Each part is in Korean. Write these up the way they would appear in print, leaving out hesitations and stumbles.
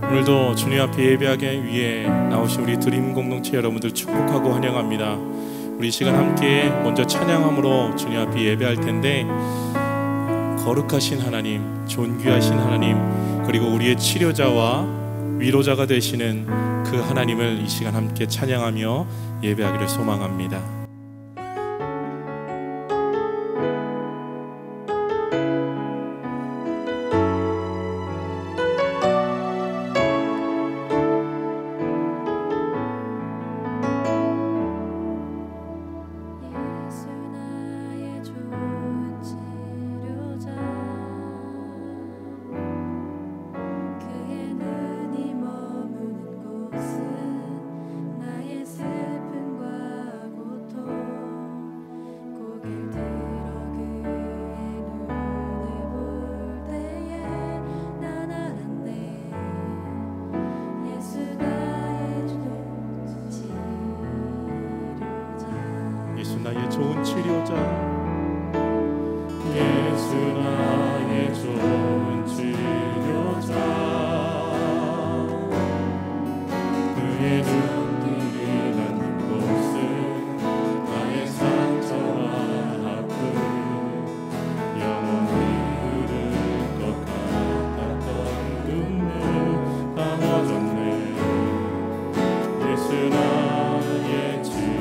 오늘도 주님 앞에 예배하기 위해 나오신 우리 드림 공동체 여러분들 축복하고 환영합니다. 우리 시간 함께 먼저 찬양함으로 주님 앞에 예배할 텐데, 거룩하신 하나님, 존귀하신 하나님, 그리고 우리의 치료자와 위로자가 되시는 그 하나님을 이 시간 함께 찬양하며 예배하기를 소망합니다. 나의 좋은 치료자, 예수 나의 좋은 치료자, 그의 눈길이 닿는 곳은 나의 상처와 아픔, 영원히 흐를 것 같았던 눈물 다 멎었네. 예수 나의 치료자,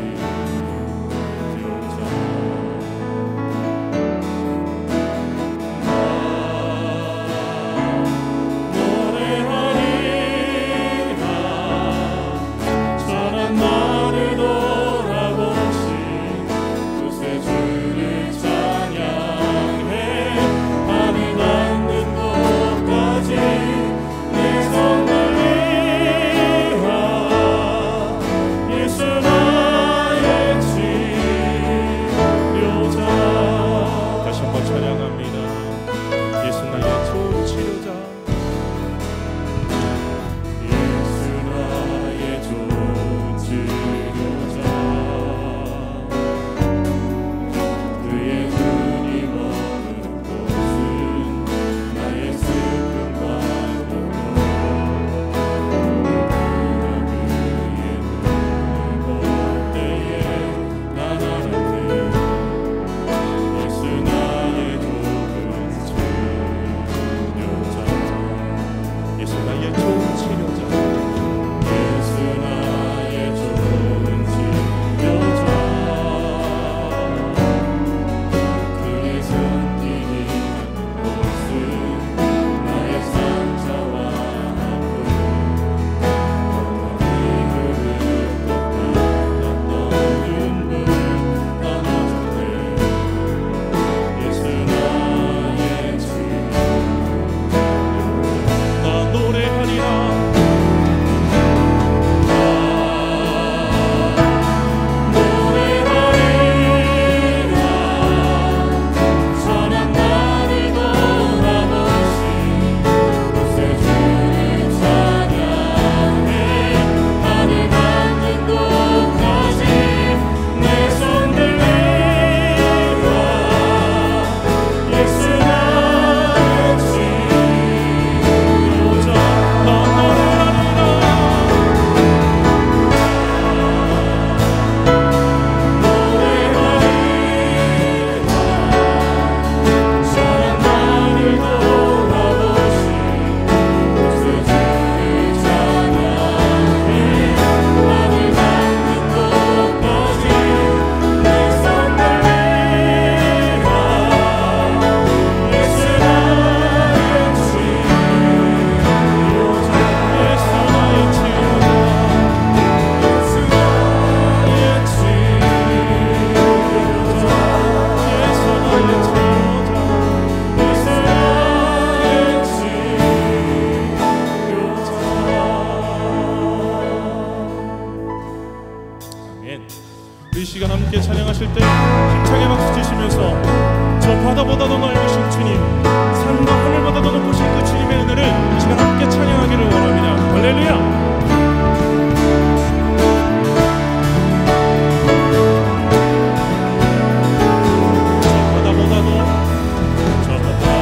이 시간 함께 찬양하실 때 힘차게 박수 치시면서 저 바다보다도 넓으신 주님, 산과 하늘보다도 높으신 그 주님의 은혜를 이 시간 함께 찬양하기를 원합니다. 할렐루야. 저 바다보다도 더 넓고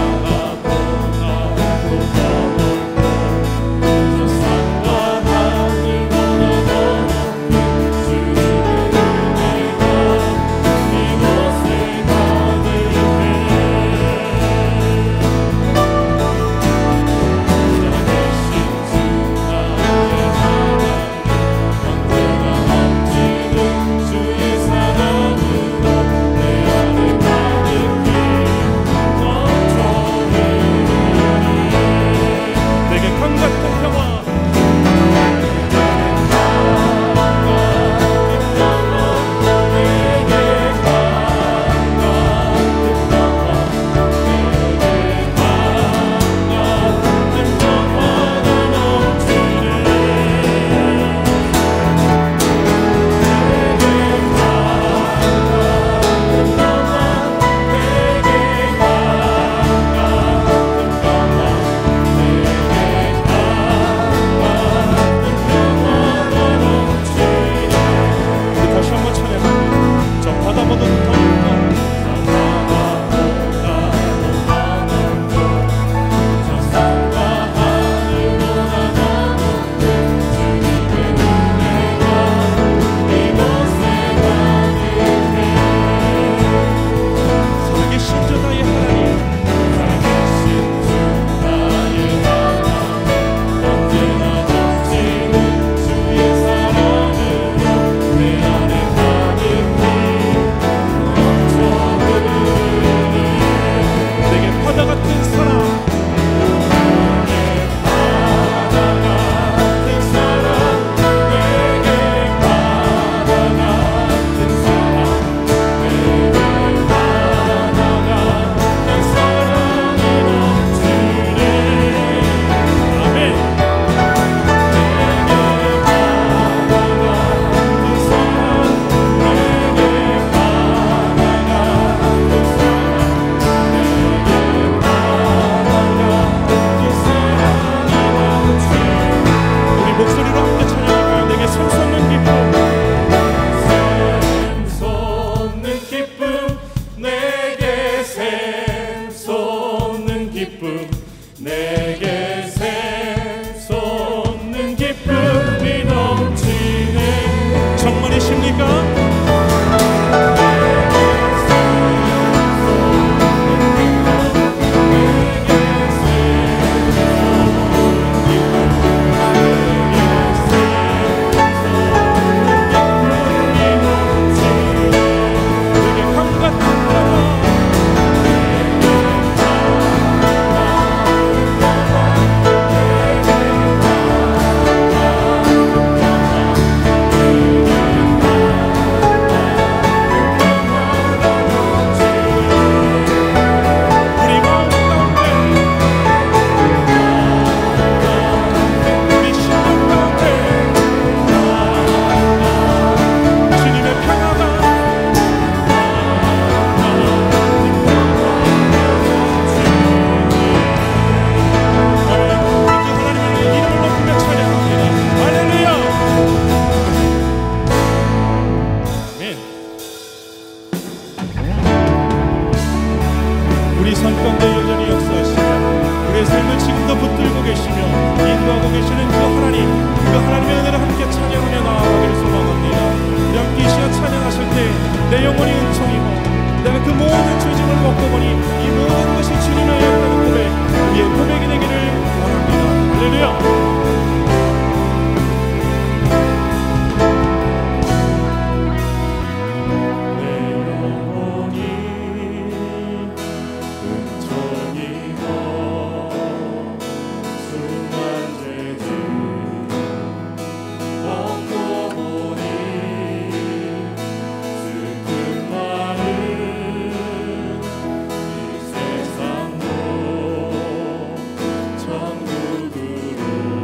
하나님의 은혜를 함께 찬양하며 나아가기를 소망합니다. 우리 함께 이 시간 찬양하실 때 내 영혼이 은총이고 내가 그 모든 죄짐을 먹고 보니 이 모든 것이 주님이었다는 고백, 우리의 고백이 되기를 원합니다. 할렐루야. 천국으로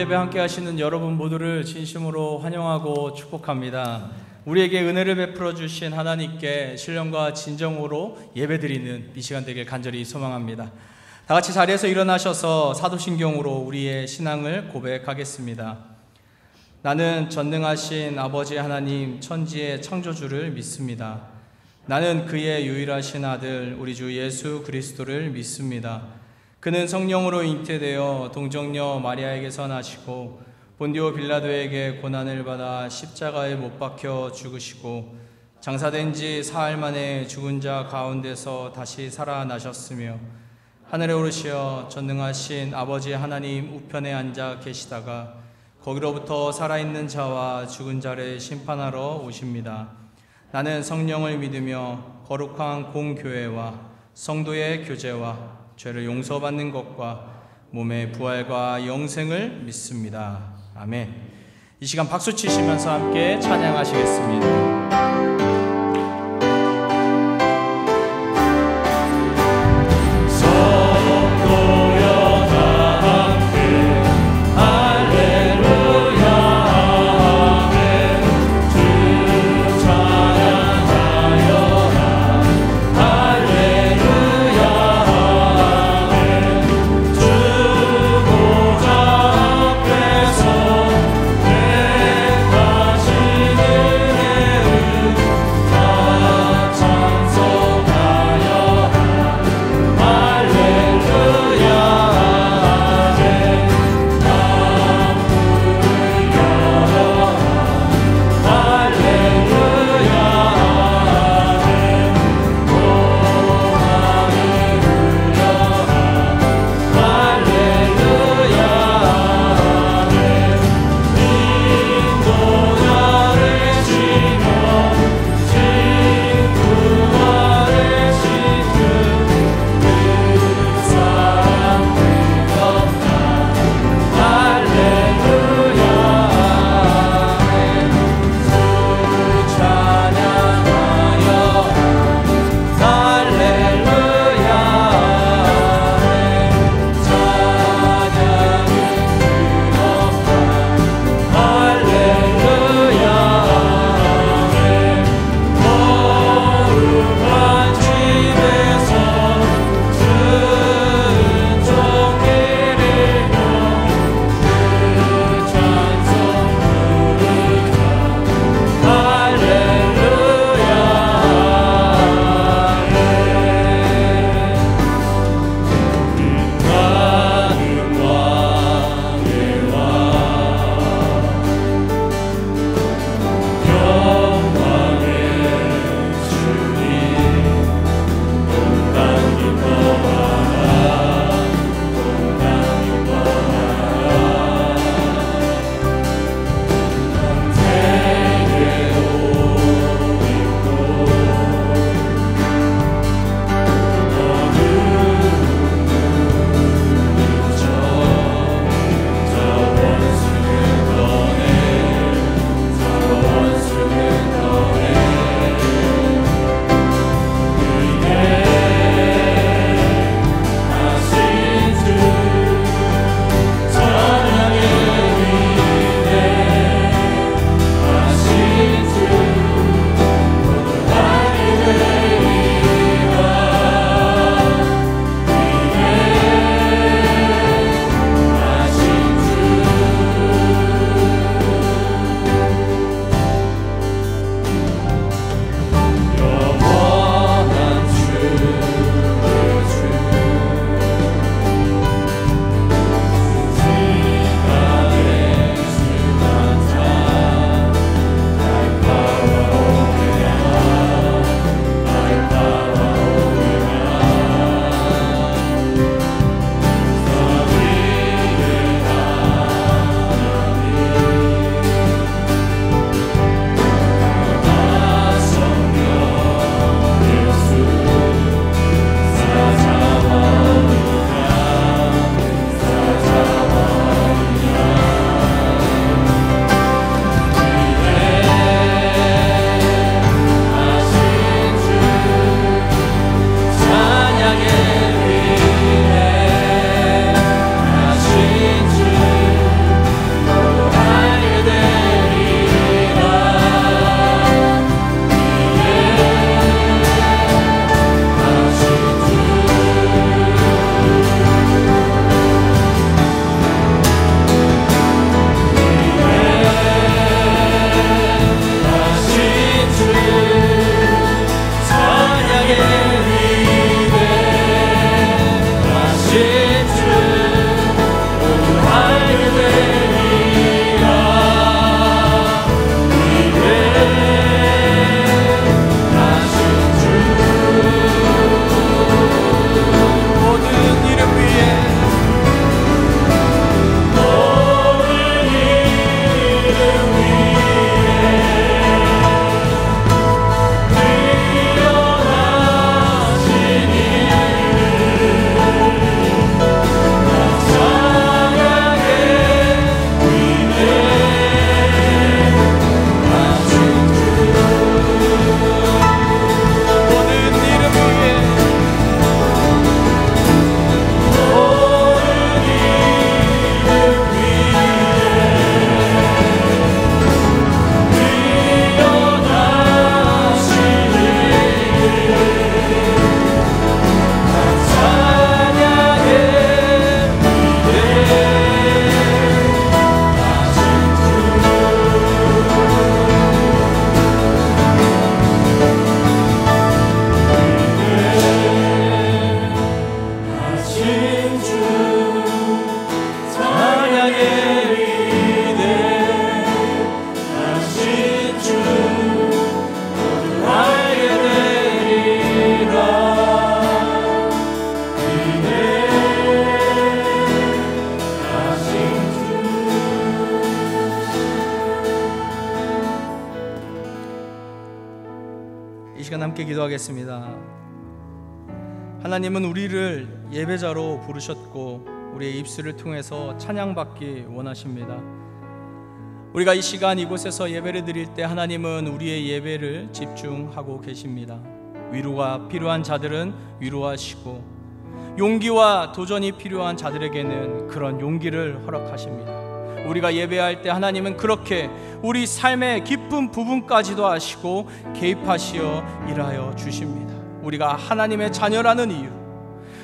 예배 함께 하시는 여러분 모두를 진심으로 환영하고 축복합니다. 우리에게 은혜를 베풀어 주신 하나님께 신령과 진정으로 예배드리는 이 시간 되길 간절히 소망합니다. 다 같이 자리에서 일어나셔서 사도신경으로 우리의 신앙을 고백하겠습니다. 나는 전능하신 아버지 하나님 천지의 창조주를 믿습니다. 나는 그의 유일하신 아들 우리 주 예수 그리스도를 믿습니다. 그는 성령으로 잉태되어 동정녀 마리아에게서 나시고 본디오 빌라도에게 고난을 받아 십자가에 못 박혀 죽으시고 장사된 지 사흘 만에 죽은 자 가운데서 다시 살아나셨으며 하늘에 오르시어 전능하신 아버지 하나님 우편에 앉아 계시다가 거기로부터 살아있는 자와 죽은 자를 심판하러 오십니다. 나는 성령을 믿으며 거룩한 공교회와 성도의 교제와 죄를 용서받는 것과 몸의 부활과 영생을 믿습니다. 아멘. 이 시간 박수 치시면서 함께 찬양하시겠습니다. 주 기도하겠습니다. 하나님은 우리를 예배자로 부르셨고 우리의 입술을 통해서 찬양받기 원하십니다. 우리가 이 시간 이곳에서 예배를 드릴 때 하나님은 우리의 예배를 집중하고 계십니다. 위로가 필요한 자들은 위로하시고 용기와 도전이 필요한 자들에게는 그런 용기를 허락하십니다. 우리가 예배할 때 하나님은 그렇게 우리 삶의 깊은 부분까지도 아시고 개입하시어 일하여 주십니다. 우리가 하나님의 자녀라는 이유,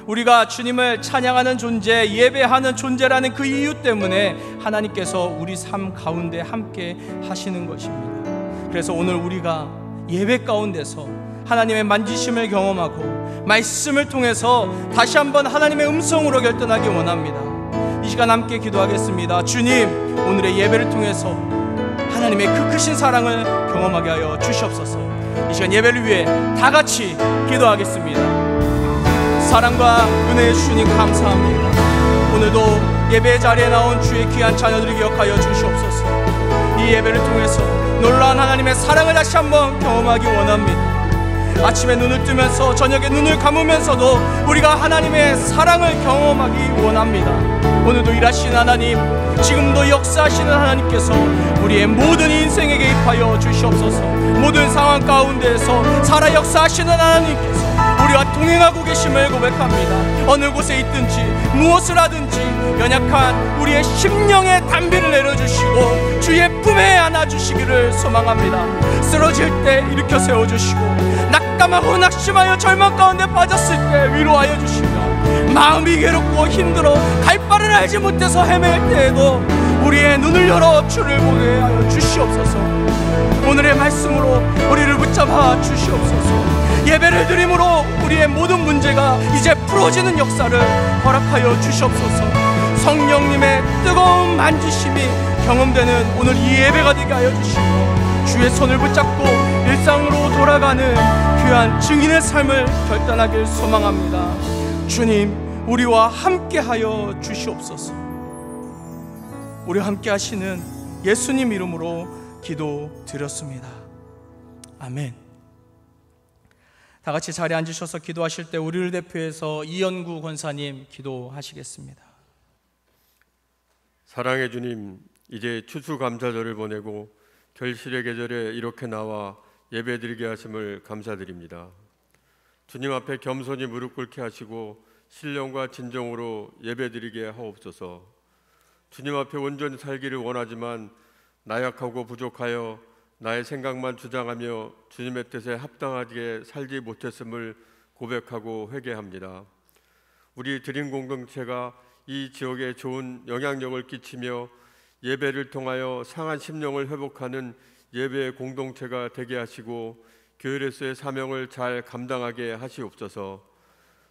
우리가 주님을 찬양하는 존재, 예배하는 존재라는 그 이유 때문에 하나님께서 우리 삶 가운데 함께 하시는 것입니다. 그래서 오늘 우리가 예배 가운데서 하나님의 만지심을 경험하고 말씀을 통해서 다시 한번 하나님의 음성으로 결단하기 원합니다. 이 시간 함께 기도하겠습니다. 주님, 오늘의 예배를 통해서 하나님의 그 크신 사랑을 경험하게 하여 주시옵소서. 이 시간 예배를 위해 다 같이 기도하겠습니다. 사랑과 은혜의 주님 감사합니다. 오늘도 예배 자리에 나온 주의 귀한 자녀들을 기억하여 주시옵소서. 이 예배를 통해서 놀라운 하나님의 사랑을 다시 한번 경험하기 원합니다. 아침에 눈을 뜨면서 저녁에 눈을 감으면서도 우리가 하나님의 사랑을 경험하기 원합니다. 오늘도 일하시는 하나님, 지금도 역사하시는 하나님께서 우리의 모든 인생에 개입하여 주시옵소서. 모든 상황 가운데에서 살아 역사하시는 하나님께서 우리와 동행하고 계심을 고백합니다. 어느 곳에 있든지 무엇을 하든지 연약한 우리의 심령의 담비를 내려주시고 주의 품에 안아주시기를 소망합니다. 쓰러질 때 일으켜 세워주시고 낙담하고 낙심하여 절망 가운데 빠졌을 때 위로하여 주시며 마음이 괴롭고 힘들어 갈 바를 알지 못해서 헤맬 때에도 우리의 눈을 열어 주를 보게 하여 주시옵소서. 오늘의 말씀으로 우리를 붙잡아 주시옵소서. 예배를 드림으로 우리의 모든 문제가 이제 풀어지는 역사를 허락하여 주시옵소서. 성령님의 뜨거운 만지심이 경험되는 오늘 이 예배가 되게 하여 주시고 주의 손을 붙잡고 일상으로 돌아가는 귀한 증인의 삶을 결단하길 소망합니다. 주님, 우리와 함께하여 주시옵소서. 우리와 함께 하시는 예수님 이름으로 기도드렸습니다. 아멘. 다 같이 자리에 앉으셔서 기도하실 때 우리를 대표해서 이연구 권사님 기도하시겠습니다. 사랑의 주님, 이제 추수감사절을 보내고 결실의 계절에 이렇게 나와 예배드리게 하심을 감사드립니다. 주님 앞에 겸손히 무릎 꿇게 하시고 신령과 진정으로 예배드리게 하옵소서. 주님 앞에 온전히 살기를 원하지만 나약하고 부족하여 나의 생각만 주장하며 주님의 뜻에 합당하게 살지 못했음을 고백하고 회개합니다. 우리 드림 공동체가 이 지역에 좋은 영향력을 끼치며 예배를 통하여 상한 심령을 회복하는 예배의 공동체가 되게 하시고 교회로서의 사명을 잘 감당하게 하시옵소서.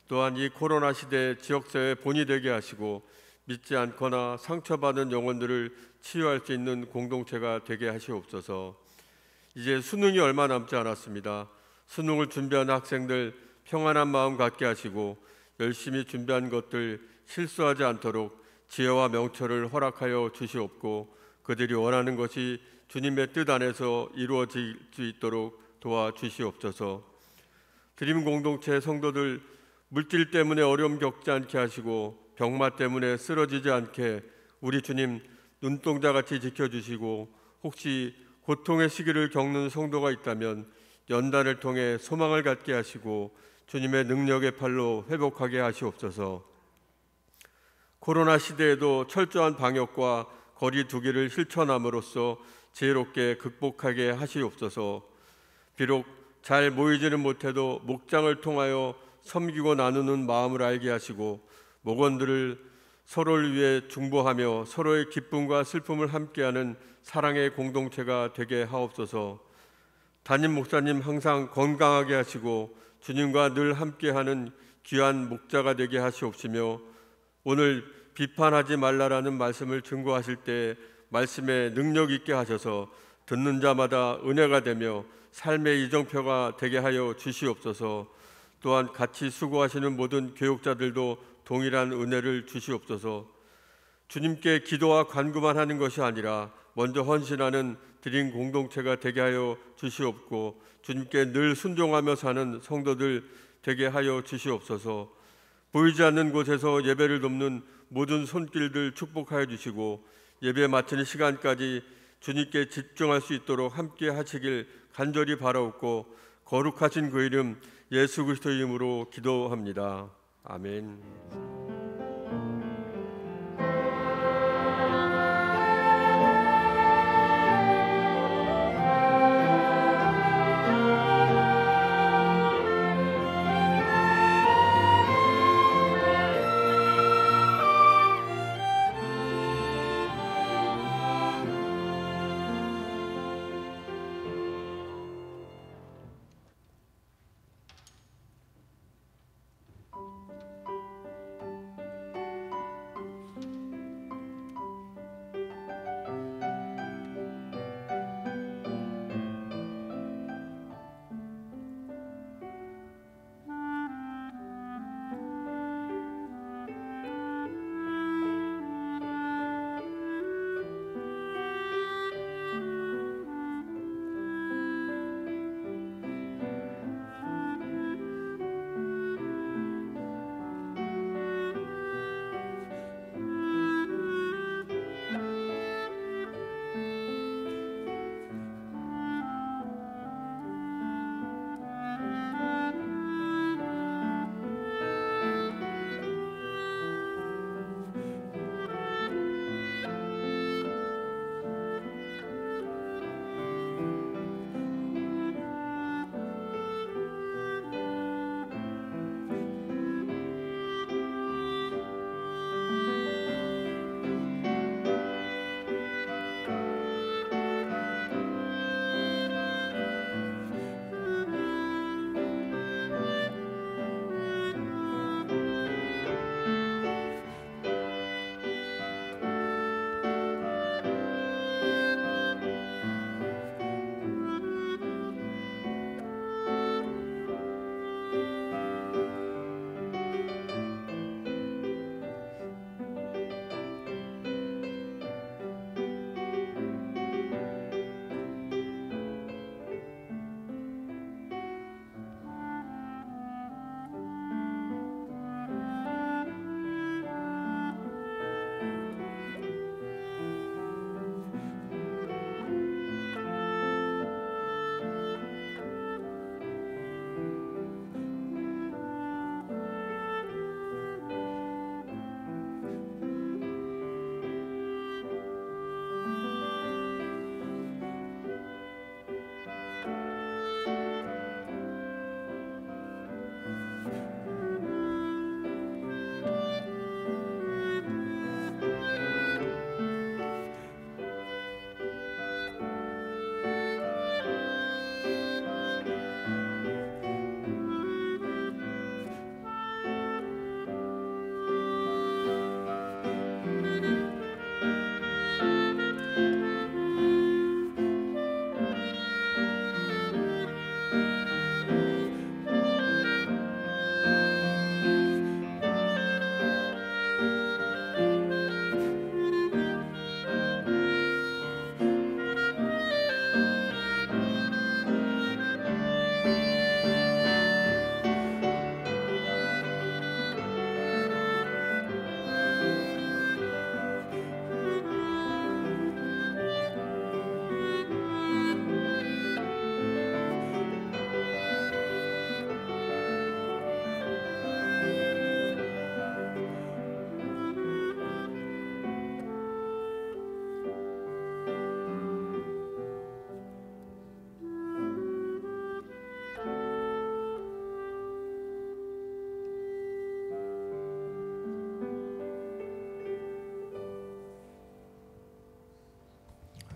또한 이 코로나 시대의 지역사회의 본이 되게 하시고 믿지 않거나 상처받은 영혼들을 치유할 수 있는 공동체가 되게 하시옵소서. 이제 수능이 얼마 남지 않았습니다. 수능을 준비하는 학생들 평안한 마음 갖게 하시고 열심히 준비한 것들 실수하지 않도록 지혜와 명철을 허락하여 주시옵고 그들이 원하는 것이 주님의 뜻 안에서 이루어질 수 있도록 도와주시옵소서. 드림 공동체 성도들 물질 때문에 어려움 겪지 않게 하시고 병마 때문에 쓰러지지 않게 우리 주님 눈동자같이 지켜주시고 혹시 고통의 시기를 겪는 성도가 있다면 연단을 통해 소망을 갖게 하시고 주님의 능력의 팔로 회복하게 하시옵소서. 코로나 시대에도 철저한 방역과 거리 두기를 실천함으로써 지혜롭게 극복하게 하시옵소서. 비록 잘 모이지는 못해도 목장을 통하여 섬기고 나누는 마음을 알게 하시고 목원들을 서로를 위해 중보하며 서로의 기쁨과 슬픔을 함께하는 사랑의 공동체가 되게 하옵소서. 담임 목사님 항상 건강하게 하시고 주님과 늘 함께하는 귀한 목자가 되게 하시옵시며 오늘 비판하지 말라라는 말씀을 증거하실 때 말씀에 능력 있게 하셔서 듣는 자마다 은혜가 되며 삶의 이정표가 되게 하여 주시옵소서. 또한 같이 수고하시는 모든 교육자들도 동일한 은혜를 주시옵소서. 주님께 기도와 간구만 하는 것이 아니라 먼저 헌신하는 드림 공동체가 되게 하여 주시옵고 주님께 늘 순종하며 사는 성도들 되게 하여 주시옵소서. 보이지 않는 곳에서 예배를 돕는 모든 손길들 축복하여 주시고 예배 마치는 시간까지 주님께 집중할 수 있도록 함께 하시길 간절히 바라옵고 거룩하신 그 이름 예수 그리스도의 이름으로 기도합니다. 아멘.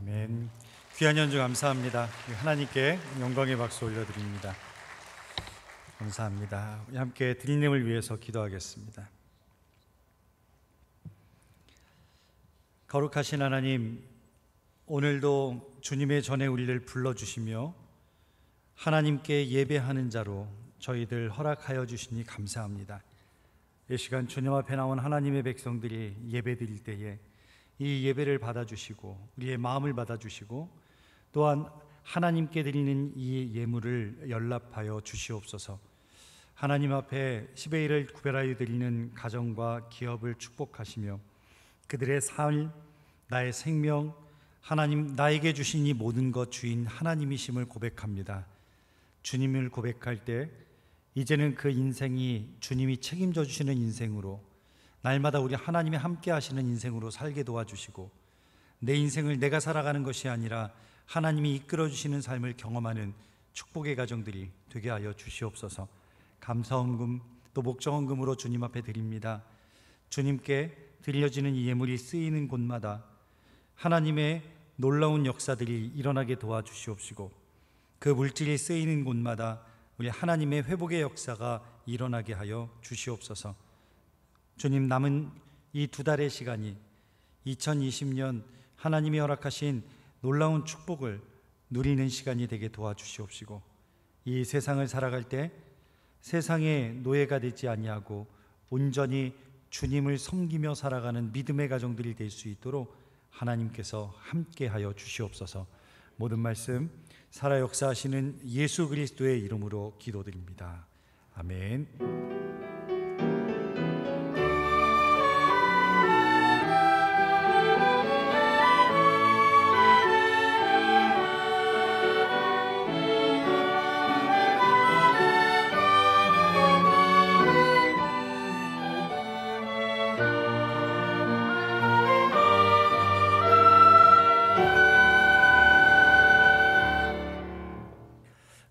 아멘. 귀한 연주 감사합니다. 하나님께 영광의 박수 올려드립니다. 감사합니다. 우리 함께 드리님을 위해서 기도하겠습니다. 거룩하신 하나님, 오늘도 주님의 전에 우리를 불러주시며 하나님께 예배하는 자로 저희들 허락하여 주시니 감사합니다. 이 시간 주님 앞에 나온 하나님의 백성들이 예배 드릴 때에 이 예배를 받아주시고 우리의 마음을 받아주시고 또한 하나님께 드리는 이 예물을 연락하여 주시옵소서. 하나님 앞에 10의 1을 구별하여 드리는 가정과 기업을 축복하시며 그들의 삶, 나의 생명, 하나님 나에게 주신 이 모든 것 주인 하나님이심을 고백합니다. 주님을 고백할 때 이제는 그 인생이 주님이 책임져 주시는 인생으로, 날마다 우리 하나님이 함께 하시는 인생으로 살게 도와주시고, 내 인생을 내가 살아가는 것이 아니라 하나님이 이끌어 주시는 삶을 경험하는 축복의 가정들이 되게 하여 주시옵소서. 감사헌금 또 목정헌금으로 주님 앞에 드립니다. 주님께 드려지는 이 예물이 쓰이는 곳마다 하나님의 놀라운 역사들이 일어나게 도와주시옵시고, 그 물질이 쓰이는 곳마다 우리 하나님의 회복의 역사가 일어나게 하여 주시옵소서. 주님, 남은 이 2달의 시간이 2020년 하나님이 허락하신 놀라운 축복을 누리는 시간이 되게 도와주시옵시고, 이 세상을 살아갈 때 세상의 노예가 되지 아니하고 온전히 주님을 섬기며 살아가는 믿음의 가정들이 될 수 있도록 하나님께서 함께하여 주시옵소서. 모든 말씀 살아 역사하시는 예수 그리스도의 이름으로 기도드립니다. 아멘.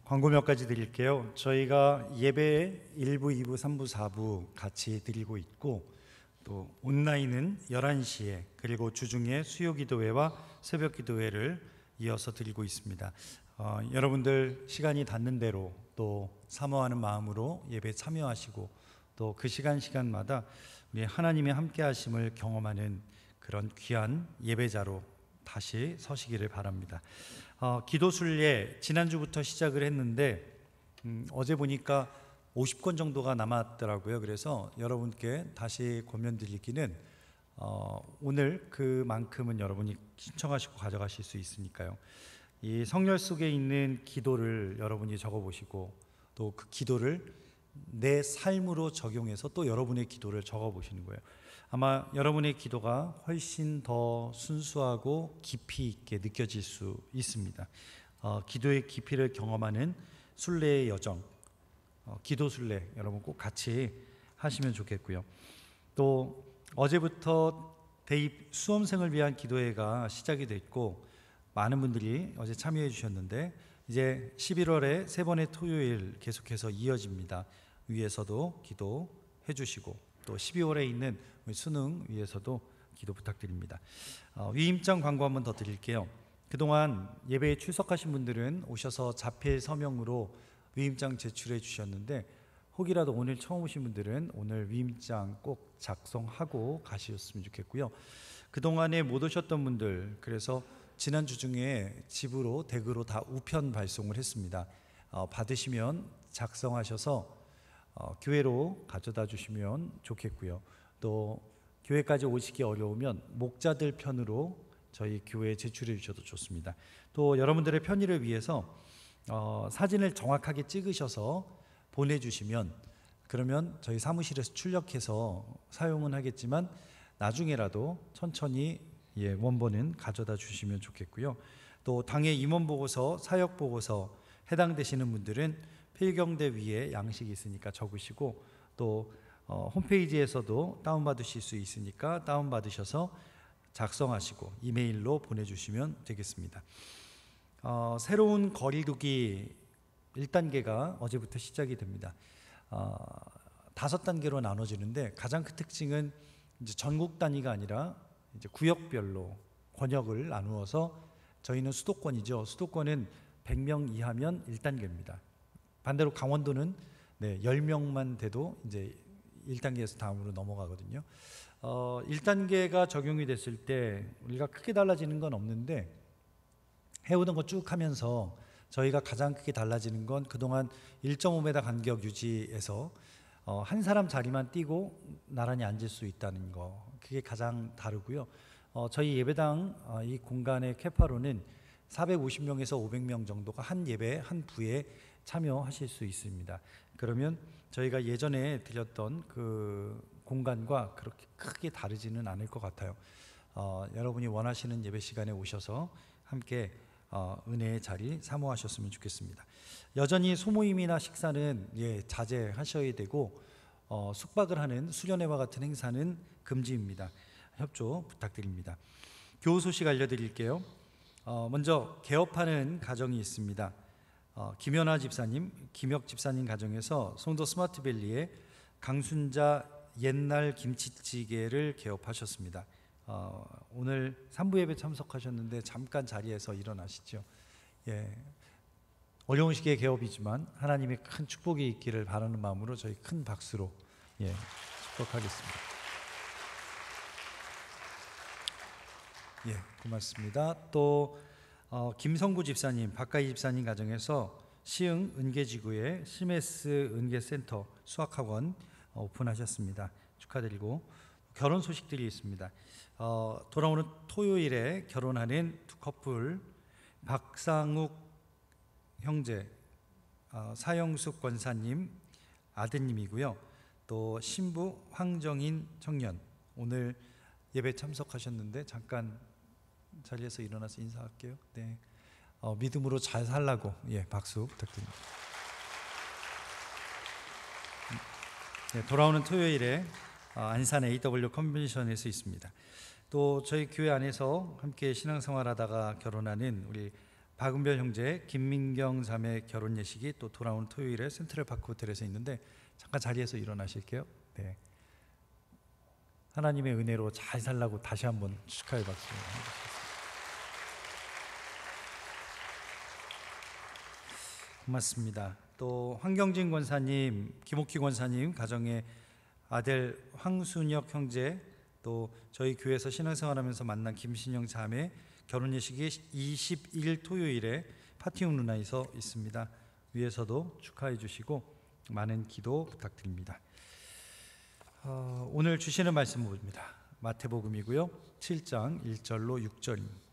광고 몇 가지 드릴게요. 저희가 예배 1부, 2부, 3부, 4부 같이 드리고 있고, 또 온라인은 11시에, 그리고 주중에 수요기도회와 새벽기도회를 이어서 드리고 있습니다. 여러분들 시간이 닿는 대로 또 사모하는 마음으로 예배 참여하시고, 또 그 시간마다 우리 하나님의 함께 하심을 경험하는 그런 귀한 예배자로 다시 서시기를 바랍니다. 기도순례 지난주부터 시작을 했는데 어제 보니까 50권 정도가 남았더라고요. 그래서 여러분께 다시 권면드리기는 오늘 그만큼은 여러분이 신청하시고 가져가실 수 있으니까요. 이 성결 속에 있는 기도를 여러분이 적어보시고, 또 그 기도를 내 삶으로 적용해서 또 여러분의 기도를 적어보시는 거예요. 아마 여러분의 기도가 훨씬 더 순수하고 깊이 있게 느껴질 수 있습니다. 기도의 깊이를 경험하는 순례의 여정, 기도 순례 여러분 꼭 같이 하시면 좋겠고요. 또 어제부터 대입 수험생을 위한 기도회가 시작이 됐고, 많은 분들이 어제 참여해 주셨는데 이제 11월에 3번의 토요일 계속해서 이어집니다. 위에서도 기도해 주시고, 또 12월에 있는 수능 위에서도 기도 부탁드립니다. 위임장 광고 한번 더 드릴게요. 그동안 예배에 출석하신 분들은 오셔서 자필 서명으로 위임장 제출해 주셨는데, 혹이라도 오늘 처음 오신 분들은 오늘 위임장 꼭 작성하고 가셨으면 좋겠고요. 그동안에 못 오셨던 분들, 그래서 지난주 중에 집으로 댁으로 다 우편 발송을 했습니다. 받으시면 작성하셔서 교회로 가져다 주시면 좋겠고요. 또 교회까지 오시기 어려우면 목자들 편으로 저희 교회에 제출해 주셔도 좋습니다. 또 여러분들의 편의를 위해서 사진을 정확하게 찍으셔서 보내주시면, 그러면 저희 사무실에서 출력해서 사용은 하겠지만 나중에라도 천천히 원본은 가져다 주시면 좋겠고요. 또 당회 임원보고서, 사역보고서 해당되시는 분들은 필경대 위에 양식이 있으니까 적으시고, 또 홈페이지에서도 다운받으실 수 있으니까 다운받으셔서 작성하시고 이메일로 보내주시면 되겠습니다. 새로운 거리두기 1단계가 어제부터 시작이 됩니다. 5단계로 나눠지는데, 가장 큰 특징은 이제 전국 단위가 아니라 이제 구역별로 권역을 나누어서, 저희는 수도권이죠. 수도권은 100명 이하면 1단계입니다. 반대로 강원도는 10명만 돼도 이제 1단계에서 다음으로 넘어가거든요. 1단계가 적용이 됐을 때 우리가 크게 달라지는 건 없는데, 해오던 거 쭉 하면서 저희가 가장 크게 달라지는 건 그동안 1.5m 간격 유지해서 한 사람 자리만 띄고 나란히 앉을 수 있다는 거, 그게 가장 다르고요. 저희 예배당 이 공간의 캐파로는 450명에서 500명 정도가 한 예배, 한 부에 참여하실 수 있습니다. 그러면 저희가 예전에 드렸던 그 공간과 그렇게 크게 다르지는 않을 것 같아요. 여러분이 원하시는 예배 시간에 오셔서 함께 은혜의 자리 사모하셨으면 좋겠습니다. 여전히 소모임이나 식사는 자제하셔야 되고 숙박을 하는 수련회와 같은 행사는 금지입니다. 협조 부탁드립니다. 교우 소식 알려드릴게요. 먼저 개업하는 가정이 있습니다. 김연아 집사님, 김혁 집사님 가정에서 송도 스마트밸리에 강순자 옛날 김치찌개를 개업하셨습니다. 오늘 3부 예배 참석하셨는데 잠깐 자리에서 일어나시죠. 어려운 시기의 개업이지만 하나님의 큰 축복이 있기를 바라는 마음으로 저희 큰 박수로 축복하겠습니다. 고맙습니다. 또 김성구 집사님, 박가희 집사님 가정에서 시흥 은계지구에 시메스 은계센터 수학학원 오픈하셨습니다. 축하드리고 결혼 소식들이 있습니다. 돌아오는 토요일에 결혼하는 두 커플 박상욱 형제, 사영숙 권사님 아드님이고요. 또 신부 황정인 청년, 오늘 예배 참석하셨는데 잠깐 자리에서 일어나서 인사할게요. 믿음으로 잘 살라고 박수 부탁드립니다. 돌아오는 토요일에 안산 AW 컨벤션에서 있습니다. 또 저희 교회 안에서 함께 신앙생활하다가 결혼하는 우리 박은별 형제, 김민경 자매 결혼 예식이 또 돌아오는 토요일에 센트럴파크 호텔에서 있는데 잠깐 자리에서 일어나실게요. 하나님의 은혜로 잘 살라고 다시 한번 축하의 박수. 고맙습니다. 또 황경진 권사님, 김옥희 권사님 가정의 아들 황순혁 형제, 또 저희 교회에서 신앙생활하면서 만난 김신영 자매 결혼 예식이 20일 토요일에 파티용 누나에서 있습니다. 위에서도 축하해 주시고 많은 기도 부탁드립니다. 오늘 주시는 말씀은 뭡니다? 마태복음이고요. 7장 1절로 6절입니다.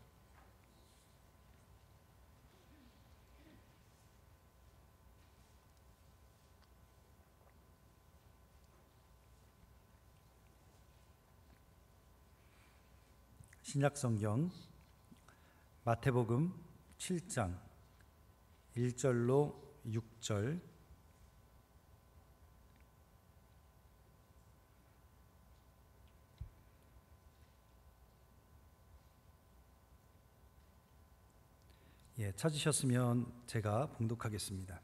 신약성경 마태복음 7장 1절로 6절. 찾으셨으면 제가 봉독하겠습니다.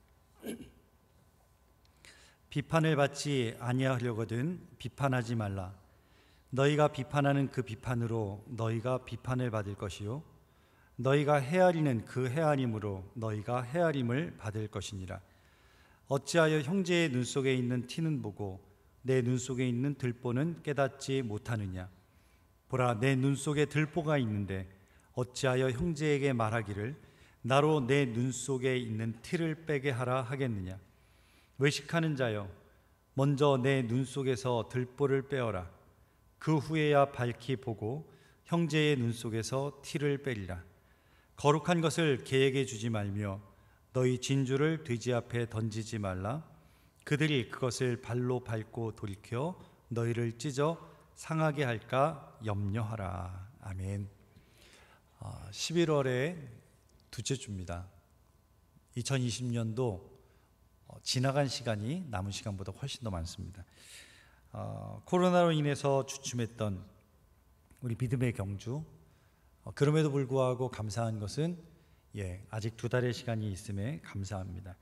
비판을 받지 아니하려거든 비판하지 말라. 너희가 비판하는 그 비판으로 너희가 비판을 받을 것이요 너희가 헤아리는 그 헤아림으로 너희가 헤아림을 받을 것이니라. 어찌하여 형제의 눈 속에 있는 티는 보고 내 눈 속에 있는 들보는 깨닫지 못하느냐. 보라, 내 눈 속에 들보가 있는데 어찌하여 형제에게 말하기를 나로 내 눈 속에 있는 티를 빼게 하라 하겠느냐. 외식하는 자여, 먼저 내 눈 속에서 들보를 빼어라. 그 후에야 밝히 보고 형제의 눈 속에서 티를 빼리라. 거룩한 것을 개에게 주지 말며 너희 진주를 돼지 앞에 던지지 말라. 그들이 그것을 발로 밟고 돌이켜 너희를 찢어 상하게 할까 염려하라. 아멘. 11월의 둘째 주입니다. 2020년도 지나간 시간이 남은 시간보다 훨씬 더 많습니다. 코로나로 인해서 주춤했던 우리 믿음의 경주, 그럼에도 불구하고 감사한 것은 아직 2달의 시간이 있음에 감사합니다.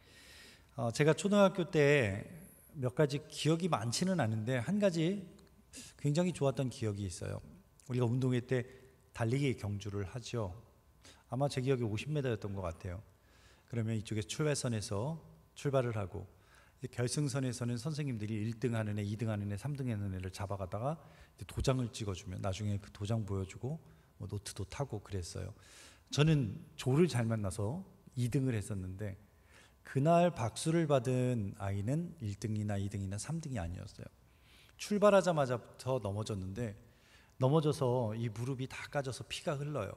제가 초등학교 때 몇 가지 기억이 많지는 않은데 한 가지 굉장히 좋았던 기억이 있어요. 우리가 운동회 때 달리기 경주를 하죠. 아마 제 기억에 50m였던 것 같아요. 그러면 이쪽에 출발선에서 출발을 하고 결승선에서는 선생님들이 1등 하는 애, 2등 하는 애, 3등 하는 애를 잡아가다가 도장을 찍어주면 나중에 그 도장 보여주고 노트도 타고 그랬어요. 저는 조를 잘 만나서 2등을 했었는데 그날 박수를 받은 아이는 1등이나 2등이나 3등이 아니었어요. 출발하자마자부터 넘어졌는데 넘어져서 이 무릎이 다 까져서 피가 흘러요.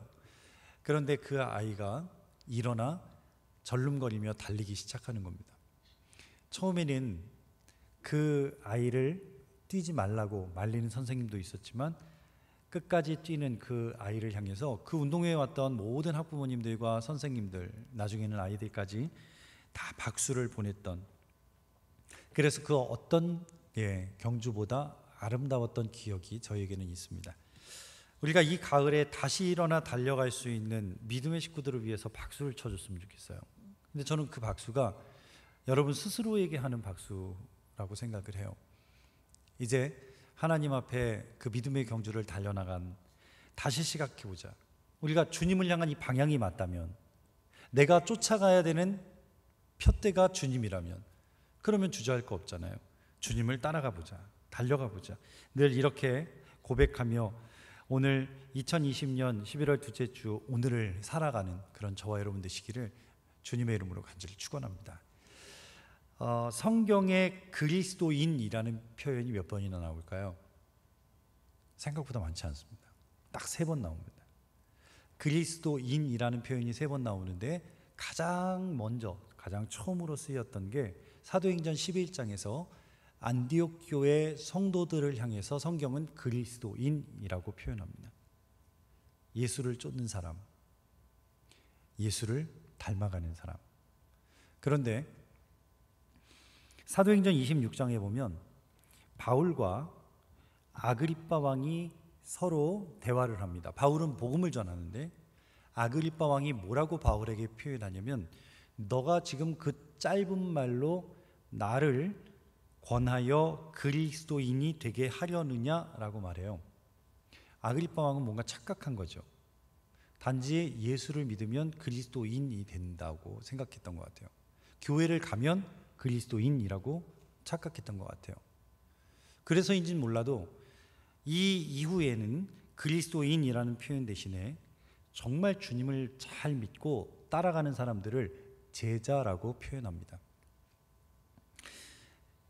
그런데 그 아이가 일어나 절름거리며 달리기 시작하는 겁니다. 처음에는 그 아이를 뛰지 말라고 말리는 선생님도 있었지만 끝까지 뛰는 그 아이를 향해서 그 운동회에 왔던 모든 학부모님들과 선생님들, 나중에는 아이들까지 다 박수를 보냈던, 그래서 그 어떤 경주보다 아름다웠던 기억이 저에게는 있습니다. 우리가 이 가을에 다시 일어나 달려갈 수 있는 믿음의 식구들을 위해서 박수를 쳐줬으면 좋겠어요. 근데 저는 그 박수가 여러분 스스로에게 하는 박수라고 생각을 해요. 이제 하나님 앞에 그 믿음의 경주를 달려나간, 다시 시각해보자. 우리가 주님을 향한 이 방향이 맞다면, 내가 쫓아가야 되는 푯대가 주님이라면, 그러면 주저할 거 없잖아요. 주님을 따라가 보자, 달려가 보자. 늘 이렇게 고백하며 오늘 2020년 11월 둘째 주 오늘을 살아가는 그런 저와 여러분 되시기를 주님의 이름으로 간절히 축원합니다. 성경에 그리스도인이라는 표현이 몇 번이나 나올까요? 생각보다 많지 않습니다. 딱 3번 나옵니다. 그리스도인이라는 표현이 3번 나오는데 가장 먼저, 가장 처음으로 쓰였던 게 사도행전 11장에서 안디옥 교회 성도들을 향해서 성경은 그리스도인이라고 표현합니다. 예수를 쫓는 사람, 예수를 닮아가는 사람. 그런데 사도행전 26장에 보면 바울과 아그리빠 왕이 서로 대화를 합니다. 바울은 복음을 전하는데 아그리빠 왕이 뭐라고 바울에게 표현하냐면, 너가 지금 그 짧은 말로 나를 권하여 그리스도인이 되게 하려느냐라고 말해요. 아그리빠 왕은 뭔가 착각한 거죠. 단지 예수를 믿으면 그리스도인이 된다고 생각했던 것 같아요. 교회를 가면 그리스도인이라고 착각했던 것 같아요. 그래서인지는 몰라도 이 이후에는 그리스도인이라는 표현 대신에 정말 주님을 잘 믿고 따라가는 사람들을 제자라고 표현합니다.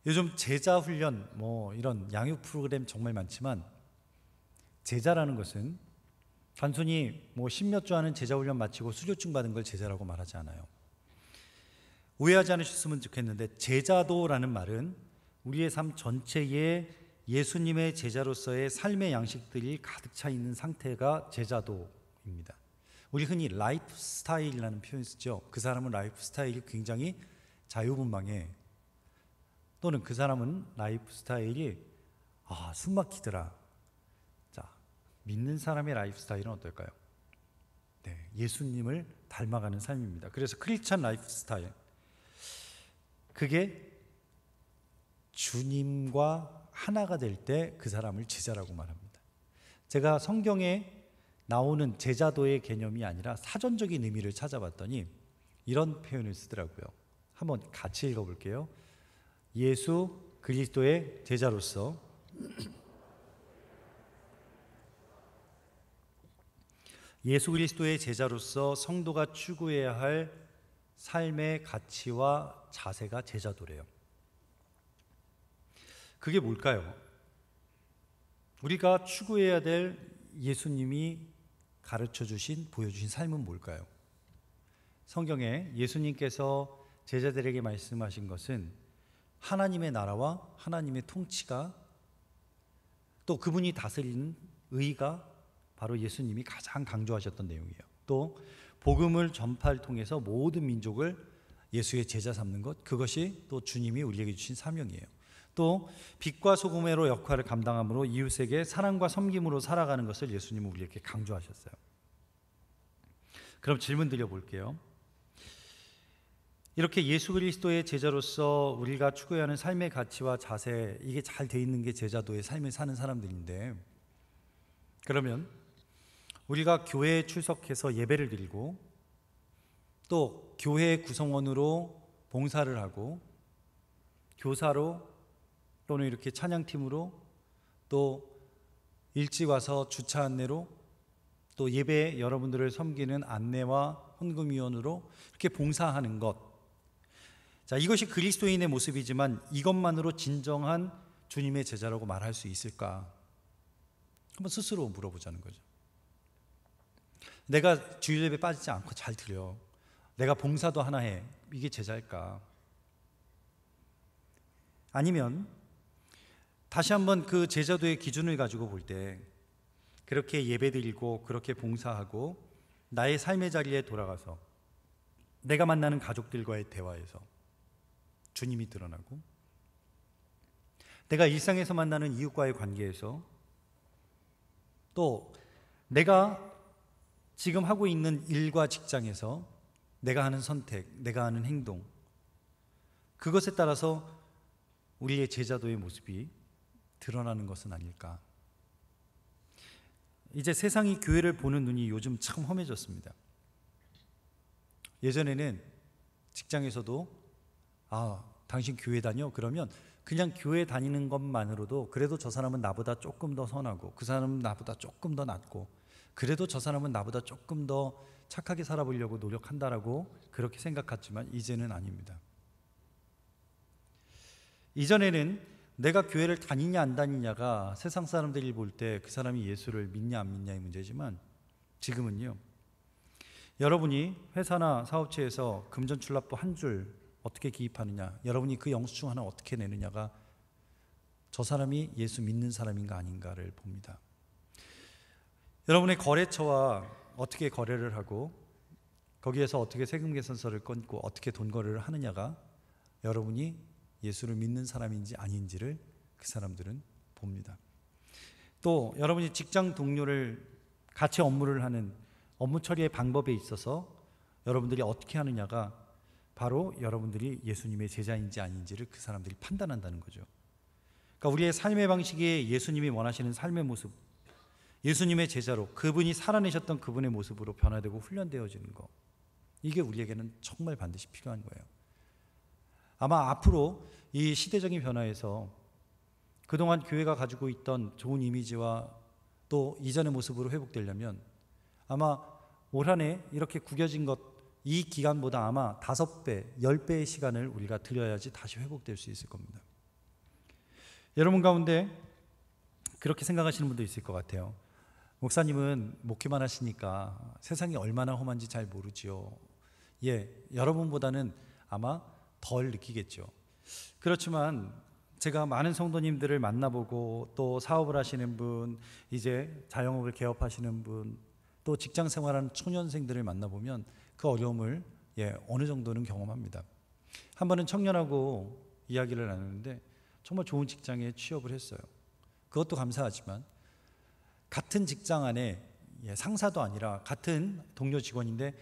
요즘 제자 훈련 이런 양육 프로그램 정말 많지만, 제자라는 것은 단순히 10몇 주 하는 제자 훈련 마치고 수료증 받은 걸 제자라고 말하지 않아요. 오해하지 않으셨으면 좋겠는데, 제자도라는 말은 우리의 삶 전체에 예수님의 제자로서의 삶의 양식들이 가득 차 있는 상태가 제자도입니다. 우리 흔히 라이프 스타일이라는 표현 쓰죠. 그 사람은 라이프 스타일이 굉장히 자유분방해. 또는 그 사람은 라이프 스타일이 숨 막히더라. 자, 믿는 사람의 라이프 스타일은 어떨까요? 네, 예수님을 닮아가는 삶입니다. 그래서 크리스찬 라이프 스타일, 그게 주님과 하나가 될 때 그 사람을 제자라고 말합니다. 제가 성경에 나오는 제자도의 개념이 아니라 사전적인 의미를 찾아봤더니 이런 표현을 쓰더라고요. 한번 같이 읽어볼게요. 예수 그리스도의 제자로서 예수 그리스도의 제자로서 성도가 추구해야 할 삶의 가치와 자세가 제자도래요. 그게 뭘까요? 우리가 추구해야 될 예수님이 가르쳐 주신, 보여주신 삶은 뭘까요? 성경에 예수님께서 제자들에게 말씀하신 것은 하나님의 나라와 하나님의 통치가, 또 그분이 다스리는 의가 바로 예수님이 가장 강조하셨던 내용이에요. 또 복음을 전파를 통해서 모든 민족을 예수의 제자 삼는 것, 그것이 또 주님이 우리에게 주신 사명이에요. 또 빛과 소금의 역할을 감당함으로 이웃에게 사랑과 섬김으로 살아가는 것을 예수님은 우리에게 강조하셨어요. 그럼 질문 드려볼게요. 이렇게 예수 그리스도의 제자로서 우리가 추구해야 하는 삶의 가치와 자세, 이게 잘 돼 있는 게 제자도의 삶을 사는 사람들인데, 그러면 우리가 교회에 출석해서 예배를 드리고 또 교회 구성원으로 봉사를 하고 교사로 또는 이렇게 찬양팀으로 또 일찍 와서 주차 안내로 또 예배 여러분들을 섬기는 안내와 헌금위원으로 이렇게 봉사하는 것, 자, 이것이 그리스도인의 모습이지만 이것만으로 진정한 주님의 제자라고 말할 수 있을까? 한번 스스로 물어보자는 거죠. 내가 주일 예배 빠지지 않고 잘 드려. 내가 봉사도 하나 해. 이게 제자일까? 아니면 다시 한번 그 제자도의 기준을 가지고 볼 때 그렇게 예배드리고 그렇게 봉사하고 나의 삶의 자리에 돌아가서 내가 만나는 가족들과의 대화에서 주님이 드러나고 내가 일상에서 만나는 이웃과의 관계에서 또 내가 지금 하고 있는 일과 직장에서 내가 하는 선택, 내가 하는 행동, 그것에 따라서 우리의 제자도의 모습이 드러나는 것은 아닐까. 이제 세상이 교회를 보는 눈이 요즘 참 험해졌습니다. 예전에는 직장에서도 당신 교회 다녀? 그러면 그냥 교회 다니는 것만으로도 그래도 저 사람은 나보다 조금 더 선하고 그 사람은 나보다 조금 더 낫고 그래도 저 사람은 나보다 조금 더 착하게 살아보려고 노력한다라고 그렇게 생각했지만 이제는 아닙니다. 이전에는 내가 교회를 다니냐 안 다니냐가 세상 사람들이 볼 때 그 사람이 예수를 믿냐 안 믿냐의 문제지만 지금은요, 여러분이 회사나 사업체에서 금전출납부 한 줄 어떻게 기입하느냐, 여러분이 그 영수증 하나 어떻게 내느냐가 저 사람이 예수 믿는 사람인가 아닌가를 봅니다. 여러분의 거래처와 어떻게 거래를 하고 거기에서 어떻게 세금 계산서를 끊고 어떻게 돈 거래를 하느냐가 여러분이 예수를 믿는 사람인지 아닌지를 그 사람들은 봅니다. 또 여러분이 직장 동료를 같이 업무를 하는 업무 처리의 방법에 있어서 여러분들이 어떻게 하느냐가 바로 여러분들이 예수님의 제자인지 아닌지를 그 사람들이 판단한다는 거죠. 그러니까 우리의 삶의 방식이 예수님이 원하시는 삶의 모습, 예수님의 제자로 그분이 살아내셨던 그분의 모습으로 변화되고 훈련되어지는 거, 이게 우리에게는 정말 반드시 필요한 거예요. 아마 앞으로 이 시대적인 변화에서 그동안 교회가 가지고 있던 좋은 이미지와 또 이전의 모습으로 회복되려면 아마 올 한 해 이렇게 구겨진 것, 이 기간보다 아마 5배, 10배의 시간을 우리가 들여야지 다시 회복될 수 있을 겁니다. 여러분 가운데 그렇게 생각하시는 분도 있을 것 같아요. 목사님은 목회만 하시니까 세상이 얼마나 험한지 잘 모르지요. 여러분보다는 아마 덜 느끼겠죠. 그렇지만 제가 많은 성도님들을 만나보고 또 사업을 하시는 분, 이제 자영업을 개업하시는 분, 또 직장 생활하는 초년생들을 만나보면 그 어려움을 어느 정도는 경험합니다. 한 번은 청년하고 이야기를 나누는데 정말 좋은 직장에 취업을 했어요. 그것도 감사하지만 같은 직장 안에 상사도 아니라 같은 동료 직원인데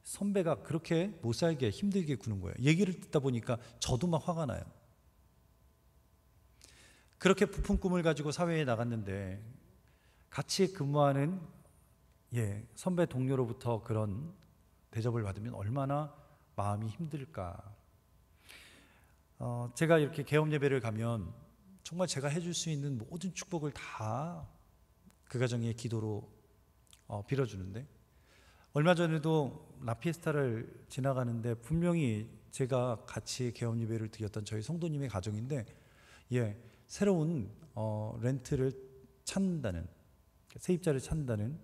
선배가 그렇게 못 살게 힘들게 구는 거예요. 얘기를 듣다 보니까 저도 막 화가 나요. 그렇게 부푼 꿈을 가지고 사회에 나갔는데 같이 근무하는 선배 동료로부터 그런 대접을 받으면 얼마나 마음이 힘들까. 제가 이렇게 개업 예배를 가면 정말 제가 해줄 수 있는 모든 축복을 다 그 가정의 기도로 빌어주는데, 얼마 전에도 라피에스타를 지나가는데 분명히 제가 같이 개업 예배를 드렸던 저희 성도님의 가정인데 새로운 렌트를 찾는다는, 세입자를 찾는다는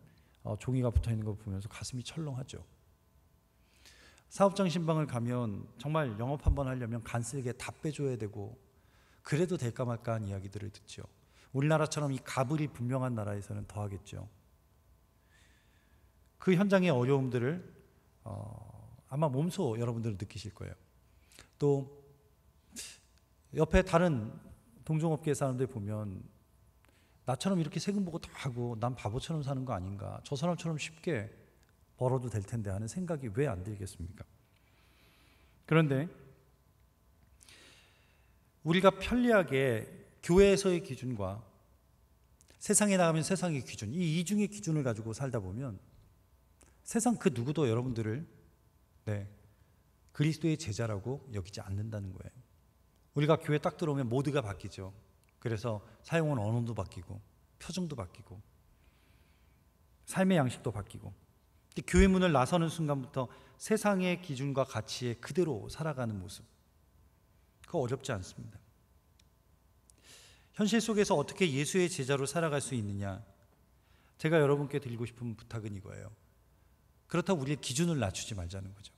종이가 붙어있는 걸 보면서 가슴이 철렁하죠. 사업장 신방을 가면 정말 영업 한번 하려면 간쓸게 다 빼줘야 되고 그래도 될까 말까 한 이야기들을 듣죠. 우리나라처럼 이 가불이 분명한 나라에서는 더 하겠죠. 그 현장의 어려움들을 아마 몸소 여러분들은 느끼실 거예요. 또 옆에 다른 동종업계 사람들 보면 나처럼 이렇게 세금 보고 다 하고 난 바보처럼 사는 거 아닌가, 저 사람처럼 쉽게 벌어도 될 텐데 하는 생각이 왜 안 들겠습니까? 그런데 우리가 편리하게 교회에서의 기준과 세상에 나가면 세상의 기준, 이 이중의 기준을 가지고 살다 보면 세상 그 누구도 여러분들을 그리스도의 제자라고 여기지 않는다는 거예요. 우리가 교회 딱 들어오면 모두가 바뀌죠. 그래서 사용하는 언어도 바뀌고 표정도 바뀌고 삶의 양식도 바뀌고, 교회 문을 나서는 순간부터 세상의 기준과 가치에 그대로 살아가는 모습, 그거 어렵지 않습니다. 현실 속에서 어떻게 예수의 제자로 살아갈 수 있느냐, 제가 여러분께 드리고 싶은 부탁은 이거예요. 그렇다고 우리의 기준을 낮추지 말자는 거죠.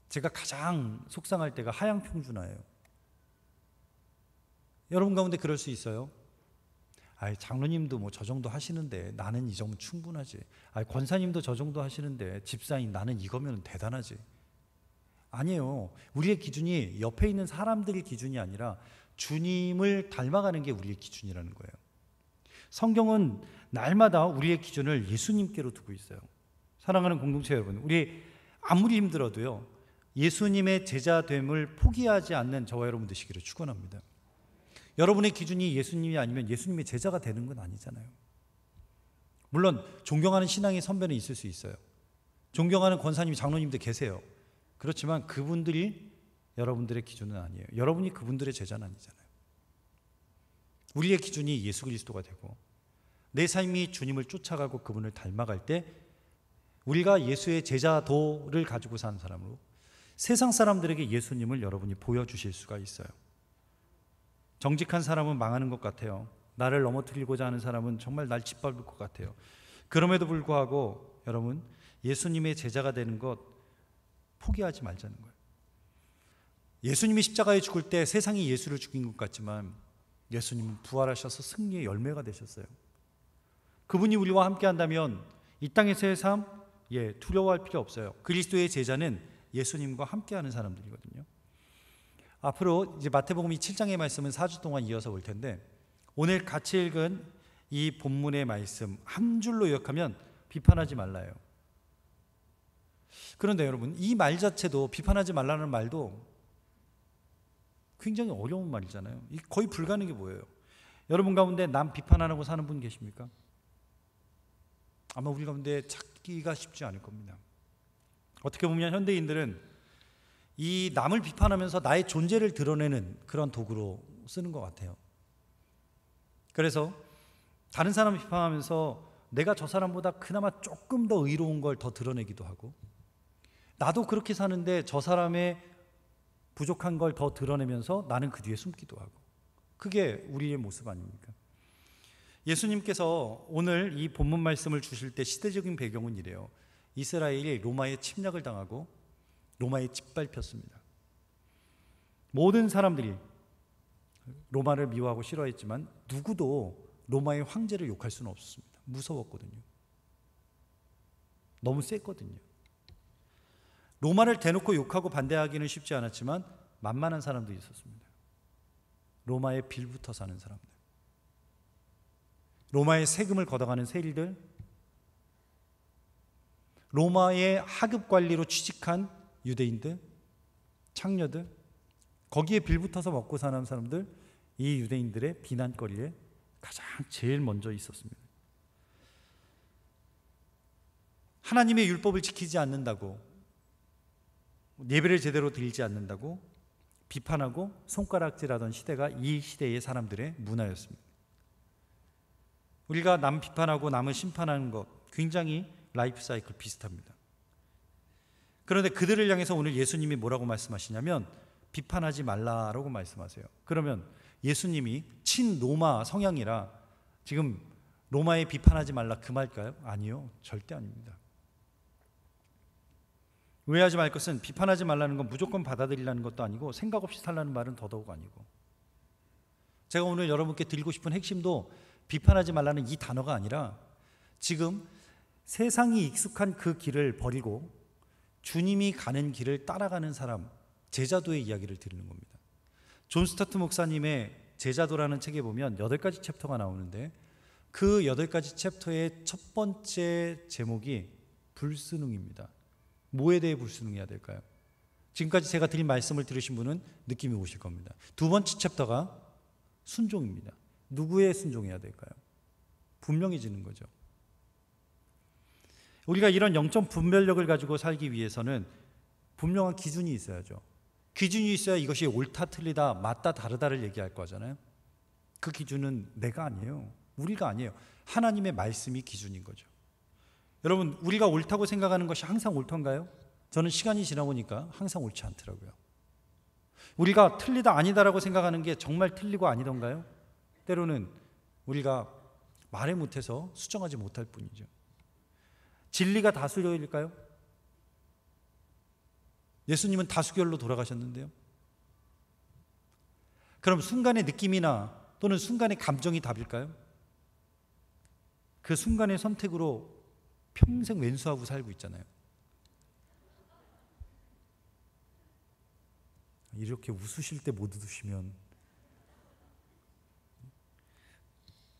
제가 가장 속상할 때가 하향평준화예요. 여러분 가운데 그럴 수 있어요. 장로님도 뭐 저 정도 하시는데 나는 이 정도 충분하지. 권사님도 저 정도 하시는데 집사인 나는 이거면 대단하지. 아니에요. 우리의 기준이 옆에 있는 사람들의 기준이 아니라 주님을 닮아가는 게 우리의 기준이라는 거예요. 성경은 날마다 우리의 기준을 예수님께로 두고 있어요. 사랑하는 공동체 여러분, 우리 아무리 힘들어도요, 예수님의 제자됨을 포기하지 않는 저와 여러분 되시기를 축원합니다. 여러분의 기준이 예수님이 아니면 예수님의 제자가 되는 건 아니잖아요. 물론 존경하는 신앙의 선배는 있을 수 있어요. 존경하는 권사님, 장로님도 계세요. 그렇지만 그분들이 여러분들의 기준은 아니에요. 여러분이 그분들의 제자는 아니잖아요. 우리의 기준이 예수 그리스도가 되고 내 삶이 주님을 쫓아가고 그분을 닮아갈 때 우리가 예수의 제자도를 가지고 사는 사람으로 세상 사람들에게 예수님을 여러분이 보여주실 수가 있어요. 정직한 사람은 망하는 것 같아요. 나를 넘어뜨리고자 하는 사람은 정말 날 짓밟을 것 같아요. 그럼에도 불구하고 여러분, 예수님의 제자가 되는 것 포기하지 말자는 거예요. 예수님이 십자가에 죽을 때 세상이 예수를 죽인 것 같지만 예수님은 부활하셔서 승리의 열매가 되셨어요. 그분이 우리와 함께 한다면 이 땅에서의 삶, 두려워할 필요 없어요. 그리스도의 제자는 예수님과 함께하는 사람들이거든요. 앞으로 이제 마태복음 7장의 말씀은 4주 동안 이어서 올 텐데 오늘 같이 읽은 이 본문의 말씀 한 줄로 요약하면 비판하지 말라요. 그런데 여러분, 이 말 자체도, 비판하지 말라는 말도 굉장히 어려운 말이잖아요. 거의 불가능해 보여요. 여러분 가운데 남 비판 안 하고 사는 분 계십니까? 아마 우리 가운데 찾기가 쉽지 않을 겁니다. 어떻게 보면 현대인들은 이 남을 비판하면서 나의 존재를 드러내는 그런 도구로 쓰는 것 같아요. 그래서 다른 사람을 비판하면서 내가 저 사람보다 그나마 조금 더 의로운 걸 더 드러내기도 하고, 나도 그렇게 사는데 저 사람의 부족한 걸 더 드러내면서 나는 그 뒤에 숨기도 하고, 그게 우리의 모습 아닙니까? 예수님께서 오늘 이 본문 말씀을 주실 때 시대적인 배경은 이래요. 이스라엘이 로마의 침략을 당하고 로마에 짓밟혔습니다. 모든 사람들이 로마를 미워하고 싫어했지만 누구도 로마의 황제를 욕할 수는 없었습니다. 무서웠거든요. 너무 셌거든요. 로마를 대놓고 욕하고 반대하기는 쉽지 않았지만 만만한 사람도 있었습니다. 로마에 빌붙어 사는 사람들, 로마의 세금을 걷어가는 세리들, 로마의 하급 관리로 취직한 유대인들, 창녀들, 거기에 빌붙어서 먹고 사는 사람들, 이 유대인들의 비난거리에 가장 제일 먼저 있었습니다. 하나님의 율법을 지키지 않는다고, 예배를 제대로 드리지 않는다고 비판하고 손가락질하던 시대가 이 시대의 사람들의 문화였습니다. 우리가 남 비판하고 남을 심판하는 것 굉장히 라이프 사이클 비슷합니다. 그런데 그들을 향해서 오늘 예수님이 뭐라고 말씀하시냐면 비판하지 말라라고 말씀하세요. 그러면 예수님이 친로마 성향이라 지금 로마에 비판하지 말라 그 말일까요? 아니요, 절대 아닙니다. 오해하지 말 것은 비판하지 말라는 건 무조건 받아들이라는 것도 아니고 생각 없이 살라는 말은 더더욱 아니고, 제가 오늘 여러분께 드리고 싶은 핵심도 비판하지 말라는 이 단어가 아니라 지금 세상이 익숙한 그 길을 버리고 주님이 가는 길을 따라가는 사람, 제자도의 이야기를 드리는 겁니다. 존 스타트 목사님의 제자도라는 책에 보면 8가지 챕터가 나오는데 그 8가지 챕터의 첫 번째 제목이 불순응입니다. 뭐에 대해 불순응해야 될까요? 지금까지 제가 드린 말씀을 들으신 분은 느낌이 오실 겁니다. 두 번째 챕터가 순종입니다. 누구에 순종해야 될까요? 분명해지는 거죠. 우리가 이런 영적 분별력을 가지고 살기 위해서는 분명한 기준이 있어야죠. 기준이 있어야 이것이 옳다 틀리다 맞다 다르다를 얘기할 거잖아요. 그 기준은 내가 아니에요. 우리가 아니에요. 하나님의 말씀이 기준인 거죠. 여러분, 우리가 옳다고 생각하는 것이 항상 옳던가요? 저는 시간이 지나보니까 항상 옳지 않더라고요. 우리가 틀리다 아니다라고 생각하는 게 정말 틀리고 아니던가요? 때로는 우리가 말을 못해서 수정하지 못할 뿐이죠. 진리가 다수결일까요? 예수님은 다수결로 돌아가셨는데요. 그럼 순간의 느낌이나 또는 순간의 감정이 답일까요? 그 순간의 선택으로 평생 왼수하고 살고 있잖아요. 이렇게 웃으실 때 못 웃으시면,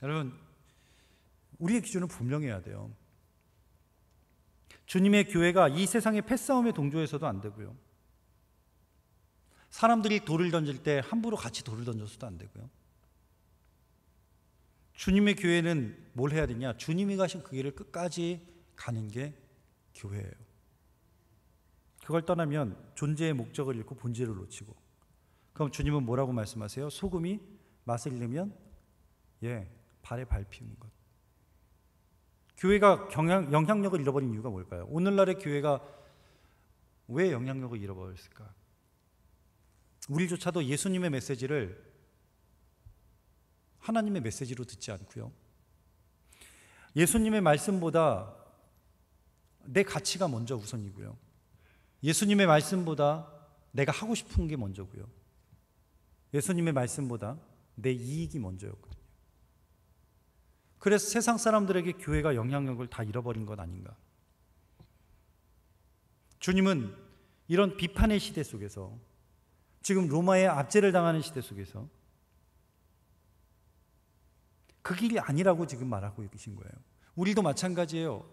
여러분, 우리의 기준은 분명해야 돼요. 주님의 교회가 이 세상의 패싸움에 동조해서도 안 되고요. 사람들이 돌을 던질 때 함부로 같이 돌을 던져서도 안 되고요. 주님의 교회는 뭘 해야 되냐? 주님이 가신 그 길을 끝까지 가는 게 교회예요. 그걸 떠나면 존재의 목적을 잃고 본질을 놓치고. 그럼 주님은 뭐라고 말씀하세요? 소금이 맛을 잃으면 발에 밟히는 것. 교회가 영향력을 잃어버린 이유가 뭘까요? 오늘날의 교회가 왜 영향력을 잃어버렸을까? 우리조차도 예수님의 메시지를 하나님의 메시지로 듣지 않고요. 예수님의 말씀보다 내 가치가 먼저 우선이고요. 예수님의 말씀보다 내가 하고 싶은 게 먼저고요. 예수님의 말씀보다 내 이익이 먼저였거든요. 그래서 세상 사람들에게 교회가 영향력을 다 잃어버린 것 아닌가. 주님은 이런 비판의 시대 속에서, 지금 로마의 압제를 당하는 시대 속에서 그 길이 아니라고 지금 말하고 계신 거예요. 우리도 마찬가지예요.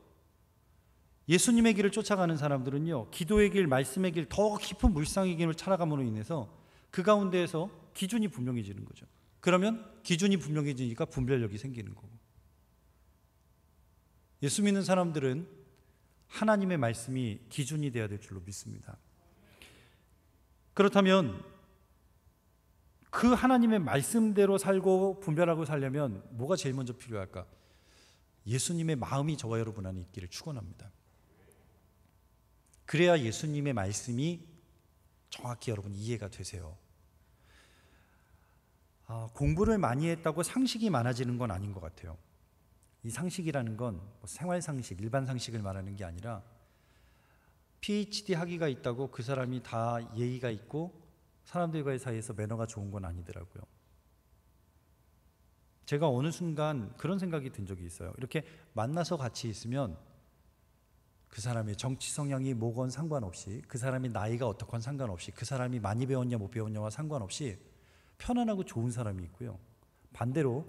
예수님의 길을 쫓아가는 사람들은요, 기도의 길, 말씀의 길, 더 깊은 물상의 길을 찾아감으로 인해서 그 가운데에서 기준이 분명해지는 거죠. 그러면 기준이 분명해지니까 분별력이 생기는 거고, 예수 믿는 사람들은 하나님의 말씀이 기준이 되어야 될 줄로 믿습니다. 그렇다면 그 하나님의 말씀대로 살고 분별하고 살려면 뭐가 제일 먼저 필요할까? 예수님의 마음이 저와 여러분 안에 있기를 축원합니다. 그래야 예수님의 말씀이 정확히 여러분 이해가 되세요. 공부를 많이 했다고 상식이 많아지는 건 아닌 것 같아요. 이 상식이라는 건 생활 상식, 일반 상식을 말하는 게 아니라 PhD 학위가 있다고 그 사람이 다 예의가 있고 사람들과의 사이에서 매너가 좋은 건 아니더라고요. 제가 어느 순간 그런 생각이 든 적이 있어요. 이렇게 만나서 같이 있으면 그 사람의 정치 성향이 뭐건 상관없이, 그 사람이 나이가 어떻건 상관없이, 그 사람이 많이 배웠냐 못 배웠냐와 상관없이 편안하고 좋은 사람이 있고요. 반대로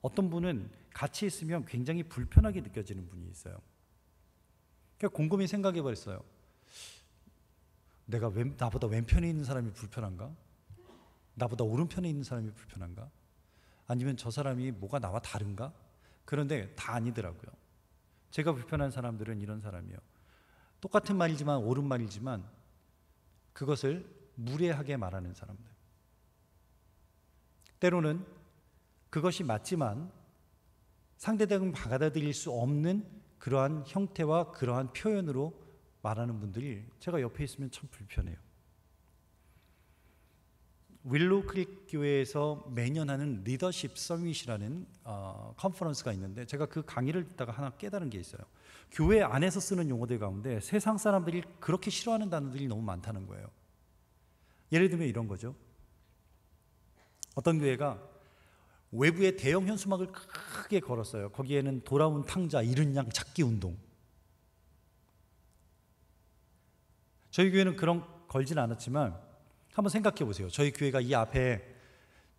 어떤 분은 같이 있으면 굉장히 불편하게 느껴지는 분이 있어요. 그러니까 곰곰이 생각해 버렸어요. 내가 나보다 왼편에 있는 사람이 불편한가? 나보다 오른편에 있는 사람이 불편한가? 아니면 저 사람이 뭐가 나와 다른가? 그런데 다 아니더라고요. 제가 불편한 사람들은 이런 사람이에요. 똑같은 말이지만, 옳은 말이지만 그것을 무례하게 말하는 사람들. 때로는 그것이 맞지만 상대방은 받아들일 수 없는 그러한 형태와 그러한 표현으로 말하는 분들이 제가 옆에 있으면 참 불편해요. 윌로우 크릭 교회에서 매년 하는 리더십 서밋이라는 컨퍼런스가 있는데, 제가 그 강의를 듣다가 하나 깨달은 게 있어요. 교회 안에서 쓰는 용어들 가운데 세상 사람들이 그렇게 싫어하는 단어들이 너무 많다는 거예요. 예를 들면 이런 거죠. 어떤 교회가 외부에 대형 현수막을 크게 걸었어요. 거기에는 돌아온 탕자, 잃은 양 찾기 운동. 저희 교회는 그런 걸진 않았지만 한번 생각해 보세요. 저희 교회가 이 앞에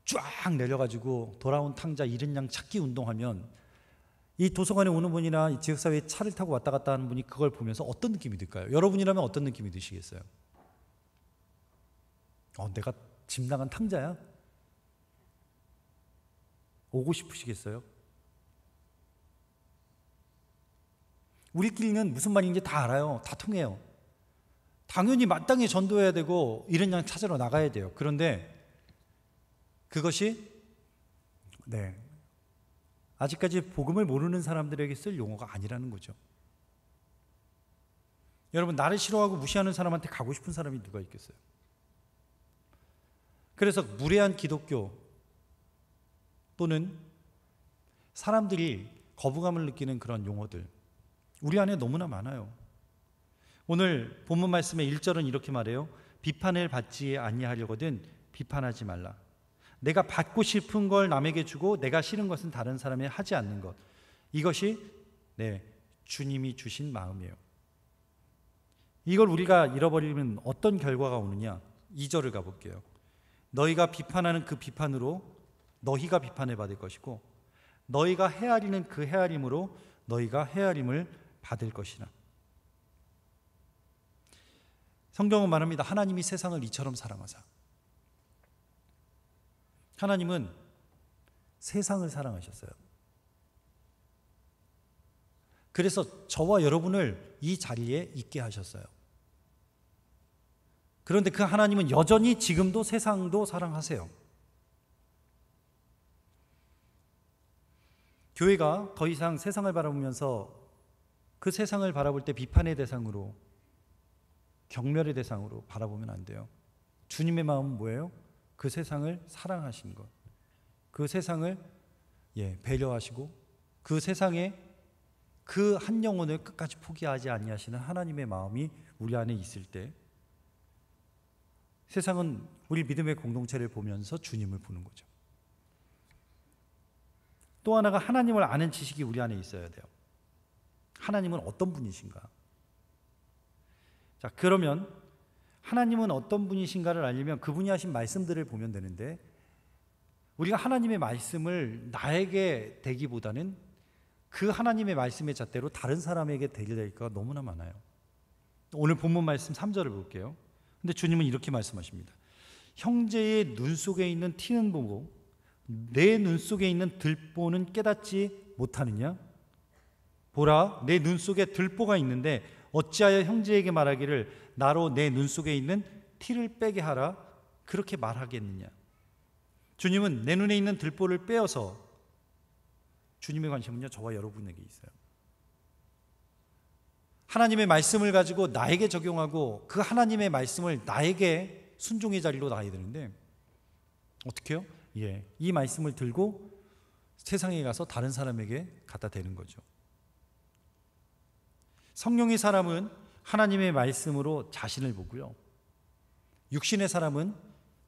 쫙 내려가지고 돌아온 탕자, 잃은 양 찾기 운동하면 이 도서관에 오는 분이나 지역사회에 차를 타고 왔다 갔다 하는 분이 그걸 보면서 어떤 느낌이 들까요? 여러분이라면 어떤 느낌이 드시겠어요? 내가 집 나간 탕자야? 오고 싶으시겠어요? 우리끼리는 무슨 말인지 다 알아요. 다 통해요. 당연히 마땅히 전도해야 되고 이런 양 찾으러 나가야 돼요. 그런데 그것이 아직까지 복음을 모르는 사람들에게 쓸 용어가 아니라는 거죠. 여러분, 나를 싫어하고 무시하는 사람한테 가고 싶은 사람이 누가 있겠어요? 그래서 무례한 기독교 또는 사람들이 거부감을 느끼는 그런 용어들, 우리 안에 너무나 많아요. 오늘 본문 말씀의 1절은 이렇게 말해요. 비판을 받지 아니하려거든 비판하지 말라. 내가 받고 싶은 걸 남에게 주고 내가 싫은 것은 다른 사람에 하지 않는 것. 이것이 주님이 주신 마음이에요. 이걸 우리가 잃어버리면 어떤 결과가 오느냐? 2절을 가볼게요. 너희가 비판하는 그 비판으로 너희가 비판을 받을 것이고 너희가 헤아리는 그 헤아림으로 너희가 헤아림을 받을 것이라. 성경은 말합니다. 하나님이 세상을 이처럼 사랑하사. 하나님은 세상을 사랑하셨어요. 그래서 저와 여러분을 이 자리에 있게 하셨어요. 그런데 그 하나님은 여전히 지금도 세상도 사랑하세요. 교회가 더 이상 세상을 바라보면서 그 세상을 바라볼 때 비판의 대상으로, 경멸의 대상으로 바라보면 안 돼요. 주님의 마음은 뭐예요? 그 세상을 사랑하신 것, 그 세상을 배려하시고 그 세상에 그 한 영혼을 끝까지 포기하지 아니하시는 하나님의 마음이 우리 안에 있을 때 세상은 우리 믿음의 공동체를 보면서 주님을 보는 거죠. 또 하나가 하나님을 아는 지식이 우리 안에 있어야 돼요. 하나님은 어떤 분이신가? 자, 그러면 하나님은 어떤 분이신가를 알려면 그분이 하신 말씀들을 보면 되는데, 우리가 하나님의 말씀을 나에게 대기보다는 그 하나님의 말씀의 잣대로 다른 사람에게 대기가 너무나 많아요. 오늘 본문 말씀 3절을 볼게요. 근데 주님은 이렇게 말씀하십니다. 형제의 눈 속에 있는 티는 보고 내 눈 속에 있는 들보는 깨닫지 못하느냐? 보라, 내 눈 속에 들보가 있는데 어찌하여 형제에게 말하기를 나로 내 눈 속에 있는 티를 빼게 하라, 그렇게 말하겠느냐? 주님은 내 눈에 있는 들보를 빼어서, 주님의 관심은요 저와 여러분에게 있어요. 하나님의 말씀을 가지고 나에게 적용하고 그 하나님의 말씀을 나에게 순종의 자리로 놔야 되는데 어떻게 해요? 이 말씀을 들고 세상에 가서 다른 사람에게 갖다 대는 거죠. 성령의 사람은 하나님의 말씀으로 자신을 보고요, 육신의 사람은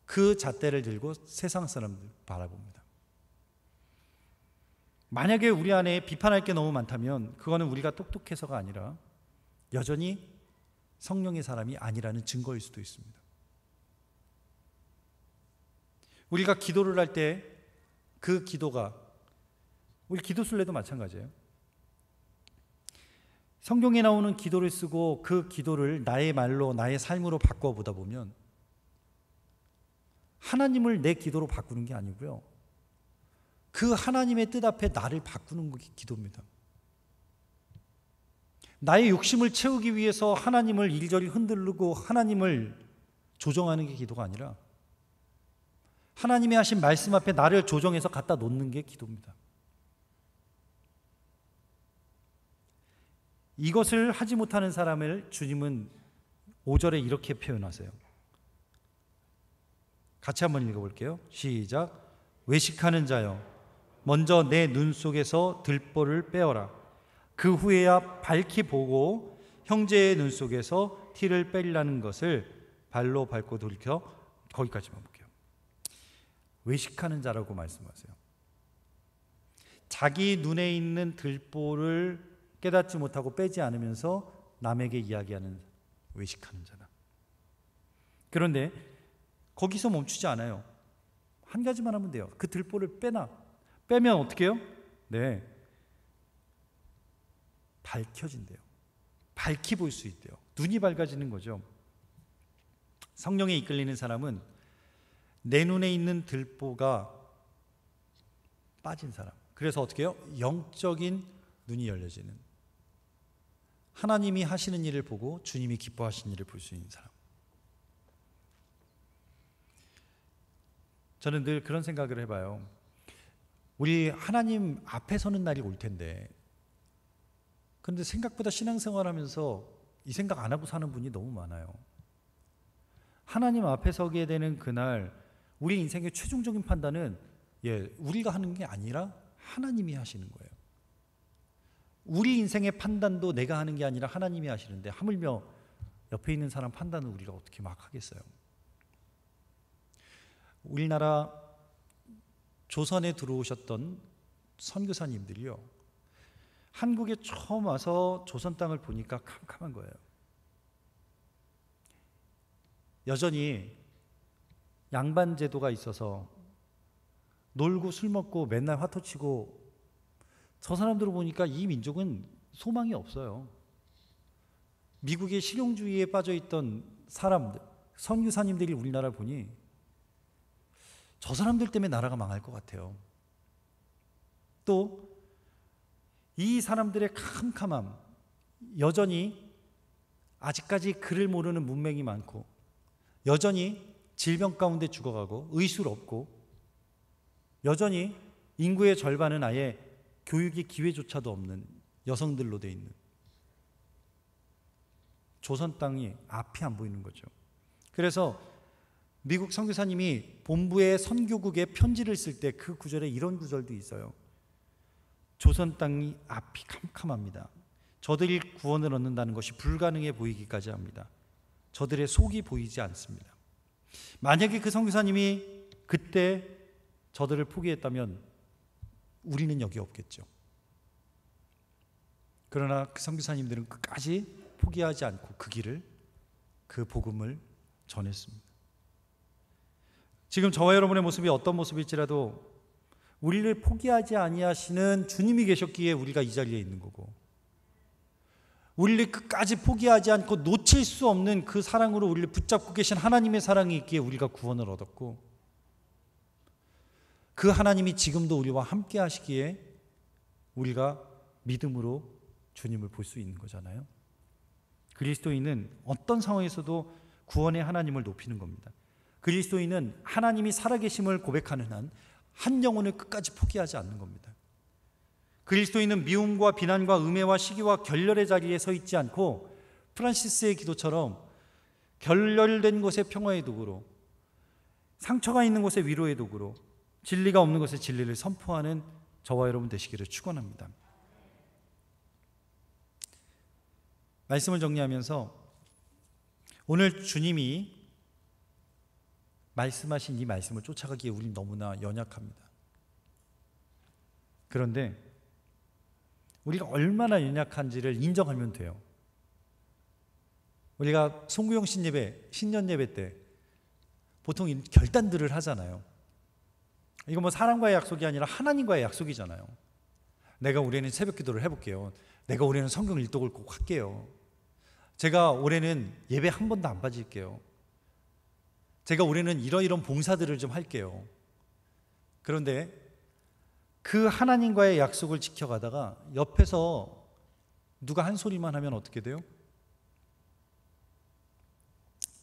그 잣대를 들고 세상 사람들 바라봅니다. 만약에 우리 안에 비판할 게 너무 많다면 그거는 우리가 똑똑해서가 아니라 여전히 성령의 사람이 아니라는 증거일 수도 있습니다. 우리가 기도를 할 때 그 기도가, 우리 기도순례도 마찬가지예요. 성경에 나오는 기도를 쓰고 그 기도를 나의 말로, 나의 삶으로 바꿔보다 보면 하나님을 내 기도로 바꾸는 게 아니고요, 그 하나님의 뜻 앞에 나를 바꾸는 게 기도입니다. 나의 욕심을 채우기 위해서 하나님을 이리저리 흔들고 하나님을 조정하는 게 기도가 아니라 하나님이 하신 말씀 앞에 나를 조정해서 갖다 놓는 게 기도입니다. 이것을 하지 못하는 사람을 주님은 5절에 이렇게 표현하세요. 같이 한번 읽어볼게요. 시작. 외식하는 자여, 먼저 내 눈 속에서 들보를 빼어라. 그 후에야 밝히 보고 형제의 눈 속에서 티를 빼리라는 것을 발로 밟고 돌이켜. 거기까지만 볼게요. 외식하는 자라고 말씀하세요. 자기 눈에 있는 들보를 깨닫지 못하고 빼지 않으면서 남에게 이야기하는 외식하는 자다. 그런데 거기서 멈추지 않아요. 한 가지만 하면 돼요. 그 들보를 빼면 어떻게 해요? 밝혀진대요. 밝히 볼 수 있대요. 눈이 밝아지는 거죠. 성령에 이끌리는 사람은 내 눈에 있는 들보가 빠진 사람. 그래서 어떻게 해요? 영적인 눈이 열려지는, 하나님이 하시는 일을 보고 주님이 기뻐하시는 일을 볼 수 있는 사람. 저는 늘 그런 생각을 해봐요. 우리 하나님 앞에 서는 날이 올 텐데, 그런데 생각보다 신앙생활하면서 이 생각 안 하고 사는 분이 너무 많아요. 하나님 앞에 서게 되는 그날 우리 인생의 최종적인 판단은 우리가 하는 게 아니라 하나님이 하시는 거예요. 우리 인생의 판단도 내가 하는 게 아니라 하나님이 하시는데 하물며 옆에 있는 사람 판단을 우리가 어떻게 막 하겠어요? 우리나라 조선에 들어오셨던 선교사님들이요, 한국에 처음 와서 조선 땅을 보니까 캄캄한 거예요. 여전히 양반 제도가 있어서 놀고 술 먹고 맨날 화토치고, 저 사람들을 보니까 이 민족은 소망이 없어요. 미국의 실용주의에 빠져있던 사람들, 선교사님들이 우리나라를 보니 저 사람들 때문에 나라가 망할 것 같아요. 또 이 사람들의 캄캄함, 여전히 아직까지 글을 모르는 문맹이 많고, 여전히 질병 가운데 죽어가고 의술 없고, 여전히 인구의 절반은 아예 교육의 기회조차도 없는 여성들로 돼 있는 조선 땅이 앞이 안 보이는 거죠. 그래서 미국 선교사님이 본부의 선교국에 편지를 쓸 때 그 구절에 이런 구절도 있어요. 조선 땅이 앞이 캄캄합니다. 저들이 구원을 얻는다는 것이 불가능해 보이기까지 합니다. 저들의 속이 보이지 않습니다. 만약에 그 선교사님이 그때 저들을 포기했다면 우리는 여기 없겠죠. 그러나 그 선교사님들은 끝까지 포기하지 않고 그 길을, 그 복음을 전했습니다. 지금 저와 여러분의 모습이 어떤 모습일지라도 우리를 포기하지 아니하시는 주님이 계셨기에 우리가 이 자리에 있는 거고, 우리를 끝까지 포기하지 않고 놓칠 수 없는 그 사랑으로 우리를 붙잡고 계신 하나님의 사랑이 있기에 우리가 구원을 얻었고, 그 하나님이 지금도 우리와 함께 하시기에 우리가 믿음으로 주님을 볼 수 있는 거잖아요. 그리스도인은 어떤 상황에서도 구원의 하나님을 높이는 겁니다. 그리스도인은 하나님이 살아계심을 고백하는 한 영혼을 끝까지 포기하지 않는 겁니다. 그리스도인은 미움과 비난과 음해와 시기와 결렬의 자리에 서 있지 않고 프란시스의 기도처럼 결렬된 곳에 평화의 도구로, 상처가 있는 곳에 위로의 도구로, 진리가 없는 곳에 진리를 선포하는 저와 여러분 되시기를 축원합니다. 말씀을 정리하면서 오늘 주님이 말씀하신 이 말씀을 쫓아가기에 우린 너무나 연약합니다. 그런데 우리가 얼마나 연약한지를 인정하면 돼요. 우리가 송구영 신년 예배 때 보통 결단들을 하잖아요. 이거 뭐 사람과의 약속이 아니라 하나님과의 약속이잖아요. 내가 올해는 새벽 기도를 해볼게요. 내가 올해는 성경 일독을 꼭 할게요. 제가 올해는 예배 한 번도 안 빠질게요. 제가 올해는 이런 봉사들을 좀 할게요. 그런데 그 하나님과의 약속을 지켜가다가 옆에서 누가 한 소리만 하면 어떻게 돼요?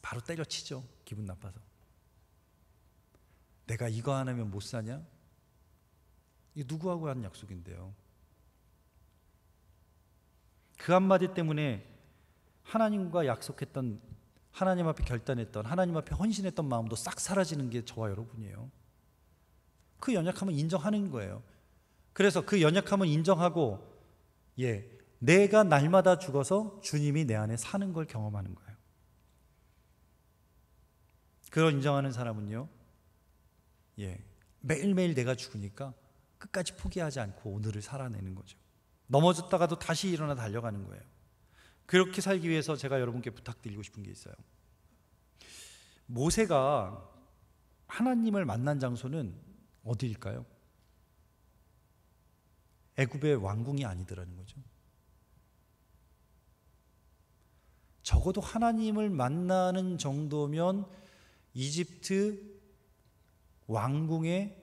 바로 때려치죠. 기분 나빠서. 내가 이거 안 하면 못 사냐? 이게 누구하고 한 약속인데요. 그 한마디 때문에 하나님과 약속했던, 하나님 앞에 결단했던, 하나님 앞에 헌신했던 마음도 싹 사라지는 게 저와 여러분이에요. 그 연약함은 인정하는 거예요. 그래서 그 연약함은 인정하고, 내가 날마다 죽어서 주님이 내 안에 사는 걸 경험하는 거예요. 그걸 인정하는 사람은요, 매일매일 내가 죽으니까 끝까지 포기하지 않고 오늘을 살아내는 거죠. 넘어졌다가도 다시 일어나 달려가는 거예요. 그렇게 살기 위해서 제가 여러분께 부탁드리고 싶은 게 있어요. 모세가 하나님을 만난 장소는 어디일까요? 애굽의 왕궁이 아니더라는 거죠. 적어도 하나님을 만나는 정도면 이집트 왕궁에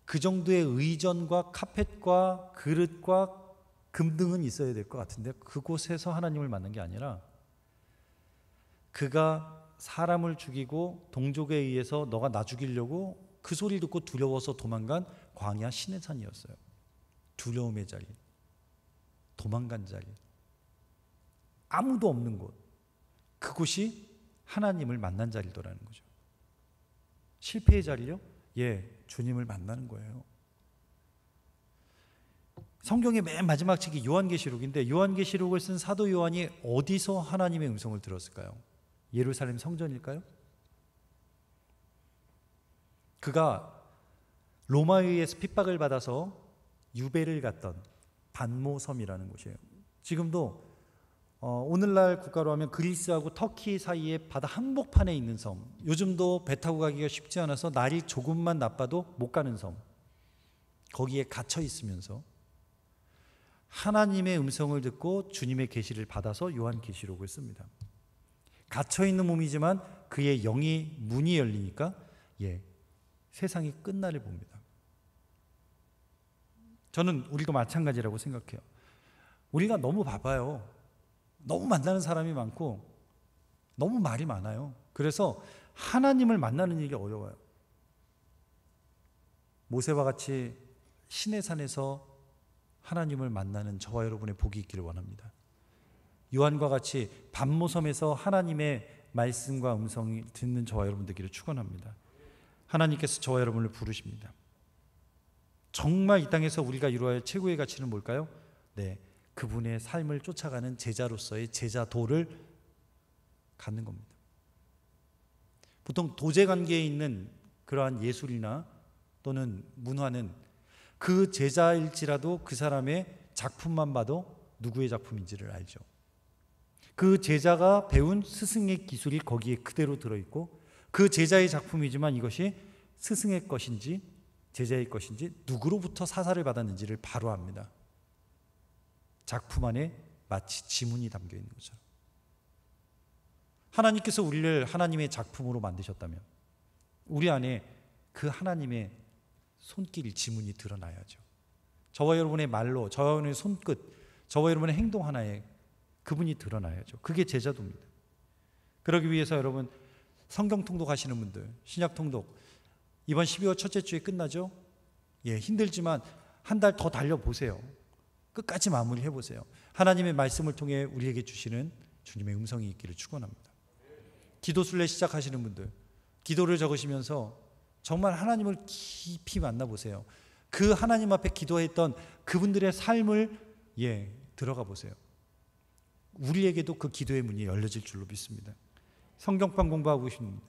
그 정도의 의전과 카펫과 그릇과 금등은 있어야 될 것 같은데, 그곳에서 하나님을 만난 게 아니라 그가 사람을 죽이고 동족에 의해서 너가 나 죽이려고 그 소리를 듣고 두려워서 도망간 광야 시내산이었어요. 두려움의 자리, 도망간 자리, 아무도 없는 곳, 그곳이 하나님을 만난 자리더라는 거죠. 실패의 자리요? 주님을 만나는 거예요. 성경의 맨 마지막 책이 요한계시록인데 요한계시록을 쓴 사도 요한이 어디서 하나님의 음성을 들었을까요? 예루살렘 성전일까요? 그가 로마에 의해서 핍박을 받아서 유배를 갔던 반모섬이라는 곳이에요. 지금도 오늘날 국가로 하면 그리스하고 터키 사이에 바다 한복판에 있는 섬, 요즘도 배 타고 가기가 쉽지 않아서 날이 조금만 나빠도 못 가는 섬, 거기에 갇혀 있으면서 하나님의 음성을 듣고 주님의 계시를 받아서 요한계시록을 씁니다. 갇혀 있는 몸이지만 그의 영이 문이 열리니까 세상이 끝날을 봅니다. 저는 우리도 마찬가지라고 생각해요. 우리가 너무 바빠요. 너무 만나는 사람이 많고 너무 말이 많아요. 그래서 하나님을 만나는 일이 어려워요. 모세와 같이 시내산에서 하나님을 만나는 저와 여러분의 복이 있기를 원합니다. 요한과 같이 반모섬에서 하나님의 말씀과 음성을 듣는 저와 여러분 되기를 축원합니다. 하나님께서 저와 여러분을 부르십니다. 정말 이 땅에서 우리가 이루어야 할 최고의 가치는 뭘까요? 그분의 삶을 쫓아가는 제자로서의 제자도를 갖는 겁니다. 보통 도제관계에 있는 그러한 예술이나 또는 문화는 그 제자일지라도 그 사람의 작품만 봐도 누구의 작품인지를 알죠. 그 제자가 배운 스승의 기술이 거기에 그대로 들어있고 그 제자의 작품이지만 이것이 스승의 것인지 제자의 것인지 누구로부터 사사를 받았는지를 바로 압니다. 작품 안에 마치 지문이 담겨 있는 것처럼. 하나님께서 우리를 하나님의 작품으로 만드셨다면 우리 안에 그 하나님의 손길 지문이 드러나야죠. 저와 여러분의 말로, 저와 여러분의 손끝, 저와 여러분의 행동 하나에 그분이 드러나야죠. 그게 제자도입니다. 그러기 위해서 여러분 성경 통독하시는 분들, 신약 통독 이번 12월 첫째 주에 끝나죠? 힘들지만 한 달 더 달려보세요. 끝까지 마무리해보세요. 하나님의 말씀을 통해 우리에게 주시는 주님의 음성이 있기를 축원합니다. 기도순례 시작하시는 분들, 기도를 적으시면서 정말 하나님을 깊이 만나보세요. 그 하나님 앞에 기도했던 그분들의 삶을 들어가 보세요. 우리에게도 그 기도의 문이 열려질 줄로 믿습니다. 성경방 공부하고 계십니다.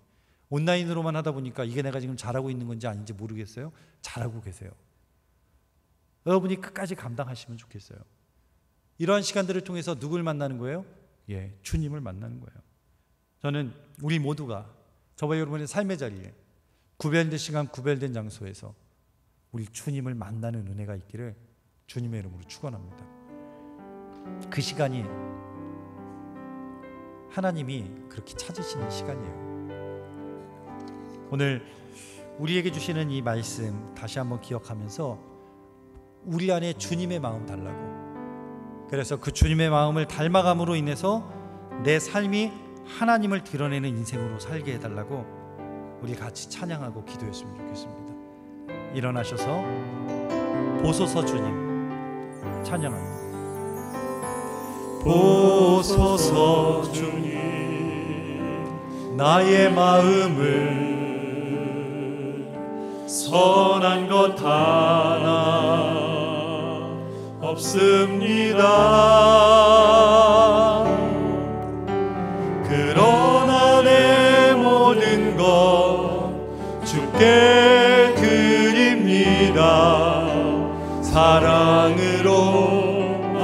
온라인으로만 하다 보니까 이게 내가 지금 잘하고 있는 건지 아닌지 모르겠어요. 잘하고 계세요. 여러분이 끝까지 감당하시면 좋겠어요. 이러한 시간들을 통해서 누굴 만나는 거예요? 주님을 만나는 거예요. 저는 우리 모두가 저와 여러분의 삶의 자리에 구별된 시간, 구별된 장소에서 우리 주님을 만나는 은혜가 있기를 주님의 이름으로 축원합니다. 그 시간이 하나님이 그렇게 찾으시는 시간이에요. 오늘 우리에게 주시는 이 말씀 다시 한번 기억하면서 우리 안에 주님의 마음 달라고, 그래서 그 주님의 마음을 닮아감으로 인해서 내 삶이 하나님을 드러내는 인생으로 살게 해달라고 우리 같이 찬양하고 기도했으면 좋겠습니다. 일어나셔서 보소서 주님 찬양합니다. 보소서 주님 나의 마음을 선한 것 하나 없습니다. 그러나 내 모든 것 주께 드립니다. 사랑으로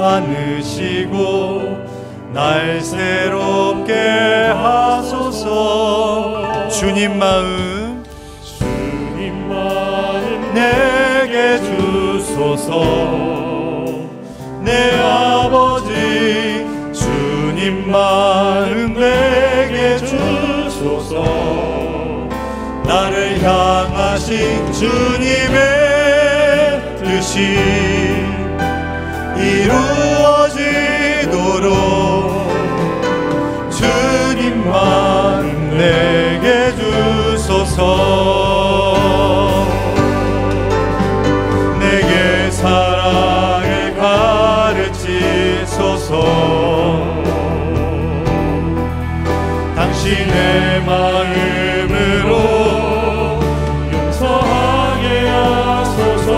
안으시고 날 새롭게 하소서. 주님 마음 내게 주소서. 내 아버지 주님 마음 내게 주소서. 나를 향하신 주님의 뜻이 이루어지도록 주님 마음 내게 주소서. 내게 사랑을 가르치소서. 당신의 마음으로 용서하게 하소서.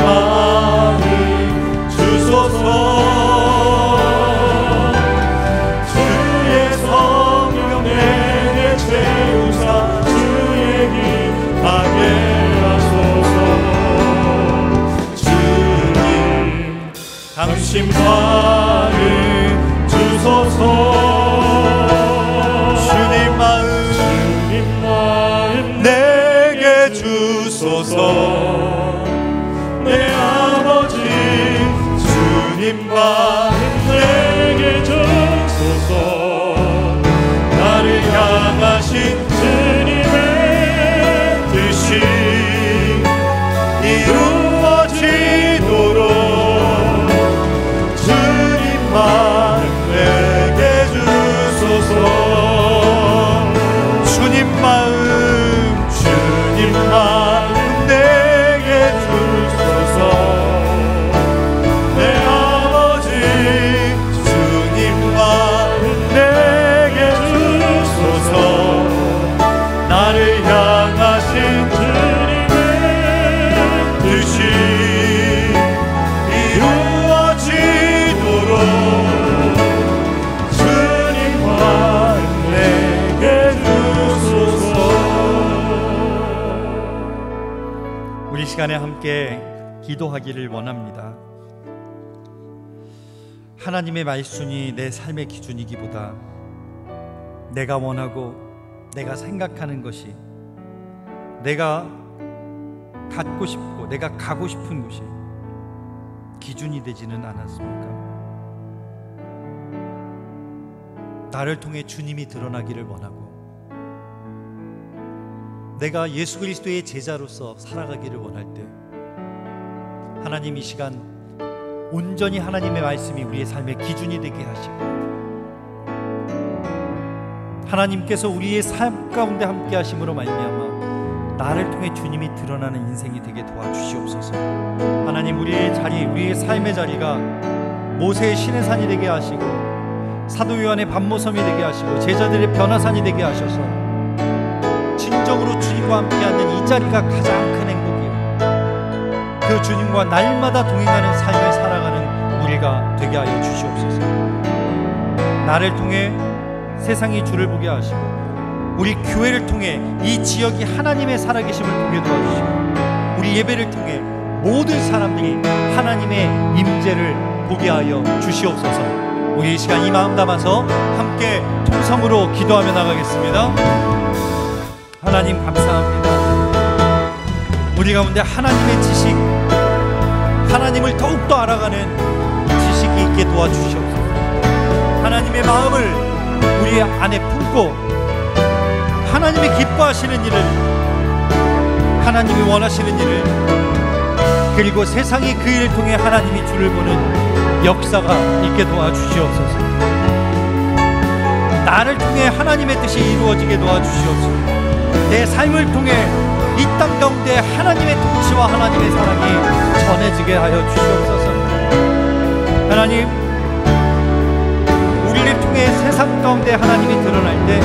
마음 주소서. 주의 성령 내게 채우사 주의 길 가게 하소서. 주님 당신 마음 주소서. 주님 마음 내게 주소서. 내 아버지 주님 마음 내게 주소서. 나를 향하신 주님의 뜻이 이루어지도록 주님 마음 내게 주소서. 주님 마음 내게 주소서. 내 아버지 주님 마음 내게 주소서. 나를 향하신 주님의 뜻이 이루어지도록 주님 마음 내게 주소서. 우리 시간에 함께 기도하기를 원합니다. 하나님의 말씀이 내 삶의 기준이기보다 내가 원하고 내가 생각하는 것이, 내가 갖고 싶고 내가 가고 싶은 곳이 기준이 되지는 않았습니까? 나를 통해 주님이 드러나기를 원하고 내가 예수 그리스도의 제자로서 살아가기를 원할 때 하나님 이 시간 온전히 하나님의 말씀이 우리의 삶의 기준이 되게 하시고 하나님께서 우리의 삶 가운데 함께 하심으로 말미암아 나를 통해 주님이 드러나는 인생이 되게 도와주시옵소서. 하나님 우리의 자리, 우리의 삶의 자리가 모세의 신의 산이 되게 하시고 사도 요한의 반모섬이 되게 하시고 제자들의 변화산이 되게 하셔서 진정으로 주님과 함께 앉는 이 자리가 가장 큰 행복이에요. 그 주님과 날마다 동행하는 삶을 살아가는 우리가 되게 하여 주시옵소서. 나를 통해 세상이 주를 보게 하시고 우리 교회를 통해 이 지역이 하나님의 살아계심을 보게 도와주시고 우리 예배를 통해 모든 사람들이 하나님의 임재를 보게 하여 주시옵소서. 우리 이 시간 이 마음 담아서 함께 통성으로 기도하며 나가겠습니다. 하나님 감사합니다. 우리 가운데 하나님의 지식, 하나님을 더욱더 알아가는 지식이 있게 도와주시옵소서. 하나님의 마음을 우리 안에 품고 하나님이 기뻐하시는 일을, 하나님이 원하시는 일을, 그리고 세상이 그 일을 통해 하나님이 주를 보는 역사가 있게 도와주시옵소서. 나를 통해 하나님의 뜻이 이루어지게 도와주시옵소서. 내 삶을 통해 이 땅 가운데 하나님의 통치와 하나님의 사랑이 전해지게 하여 주시옵소서. 하나님, 우리를 통해 세상 가운데 하나님이 드러날 때,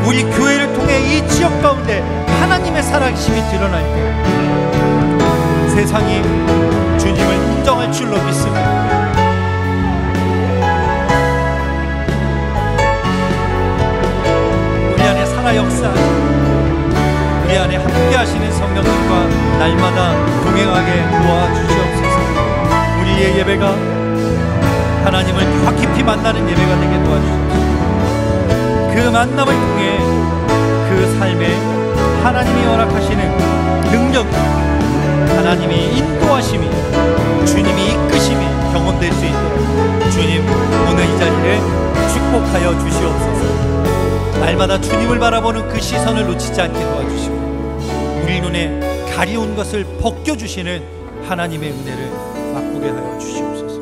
우리 교회를 통해 이 지역 가운데 하나님의 살아계심이 드러날 때 세상이 주님을 인정할 줄로 믿습니다. 우리 안에 살아 역사하시고 우리 안에 함께 하시는 성령님과 날마다 동행하게 도와주시옵소서. 우리의 예배가 하나님을 더 깊이 만나는 예배가 되게 도와주시옵소서. 그 만남을 통해 그 삶에 하나님이 허락하시는 능력, 하나님이 인도하심이, 주님이 이끄심이 경험될 수 있도록 주님 오늘 이 자리를 축복하여 주시옵소서. 날마다 주님을 바라보는 그 시선을 놓치지 않게 도와주시고 우리 눈에 가리운 것을 벗겨주시는 하나님의 은혜를 맛보게 하여 주시옵소서.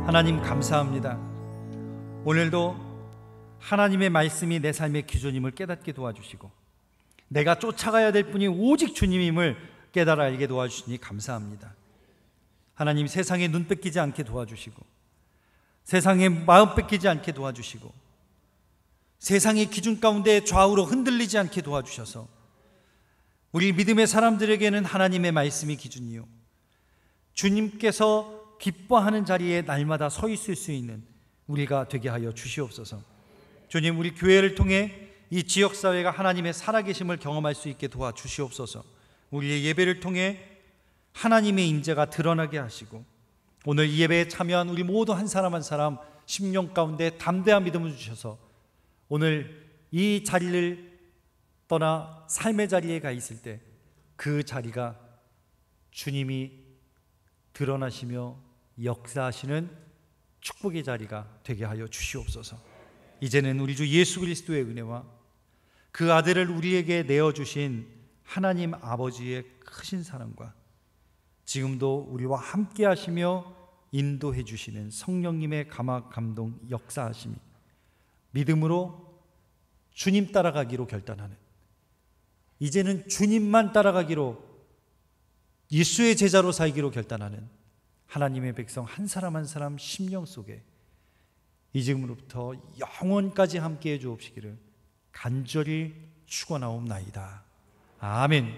하나님 감사합니다. 오늘도 하나님의 말씀이 내 삶의 기준임을 깨닫게 도와주시고 내가 쫓아가야 될 분이 오직 주님임을 깨달아 알게 도와주시니 감사합니다. 하나님 세상에 눈 뺏기지 않게 도와주시고 세상에 마음 뺏기지 않게 도와주시고 세상의 기준 가운데 좌우로 흔들리지 않게 도와주셔서 우리 믿음의 사람들에게는 하나님의 말씀이 기준이요, 주님께서 기뻐하는 자리에 날마다 서 있을 수 있는 우리가 되게 하여 주시옵소서. 주님, 우리 교회를 통해 이 지역사회가 하나님의 살아계심을 경험할 수 있게 도와주시옵소서. 우리의 예배를 통해 하나님의 임재가 드러나게 하시고, 오늘 이 예배에 참여한 우리 모두 한 사람 한 사람 심령 가운데 담대한 믿음을 주셔서 오늘 이 자리를 떠나 삶의 자리에 가 있을 때 그 자리가 주님이 드러나시며 역사하시는 축복의 자리가 되게 하여 주시옵소서. 이제는 우리 주 예수 그리스도의 은혜와 그 아들을 우리에게 내어주신 하나님 아버지의 크신 사랑과 지금도 우리와 함께 하시며 인도해 주시는 성령님의 감화 감동 역사하심이 믿음으로 주님 따라가기로 결단하는, 이제는 주님만 따라가기로, 예수의 제자로 살기로 결단하는 하나님의 백성 한 사람 한 사람 심령 속에 이 지금으로부터 영원까지 함께해 주옵시기를 간절히 축원하옵나이다. 아멘.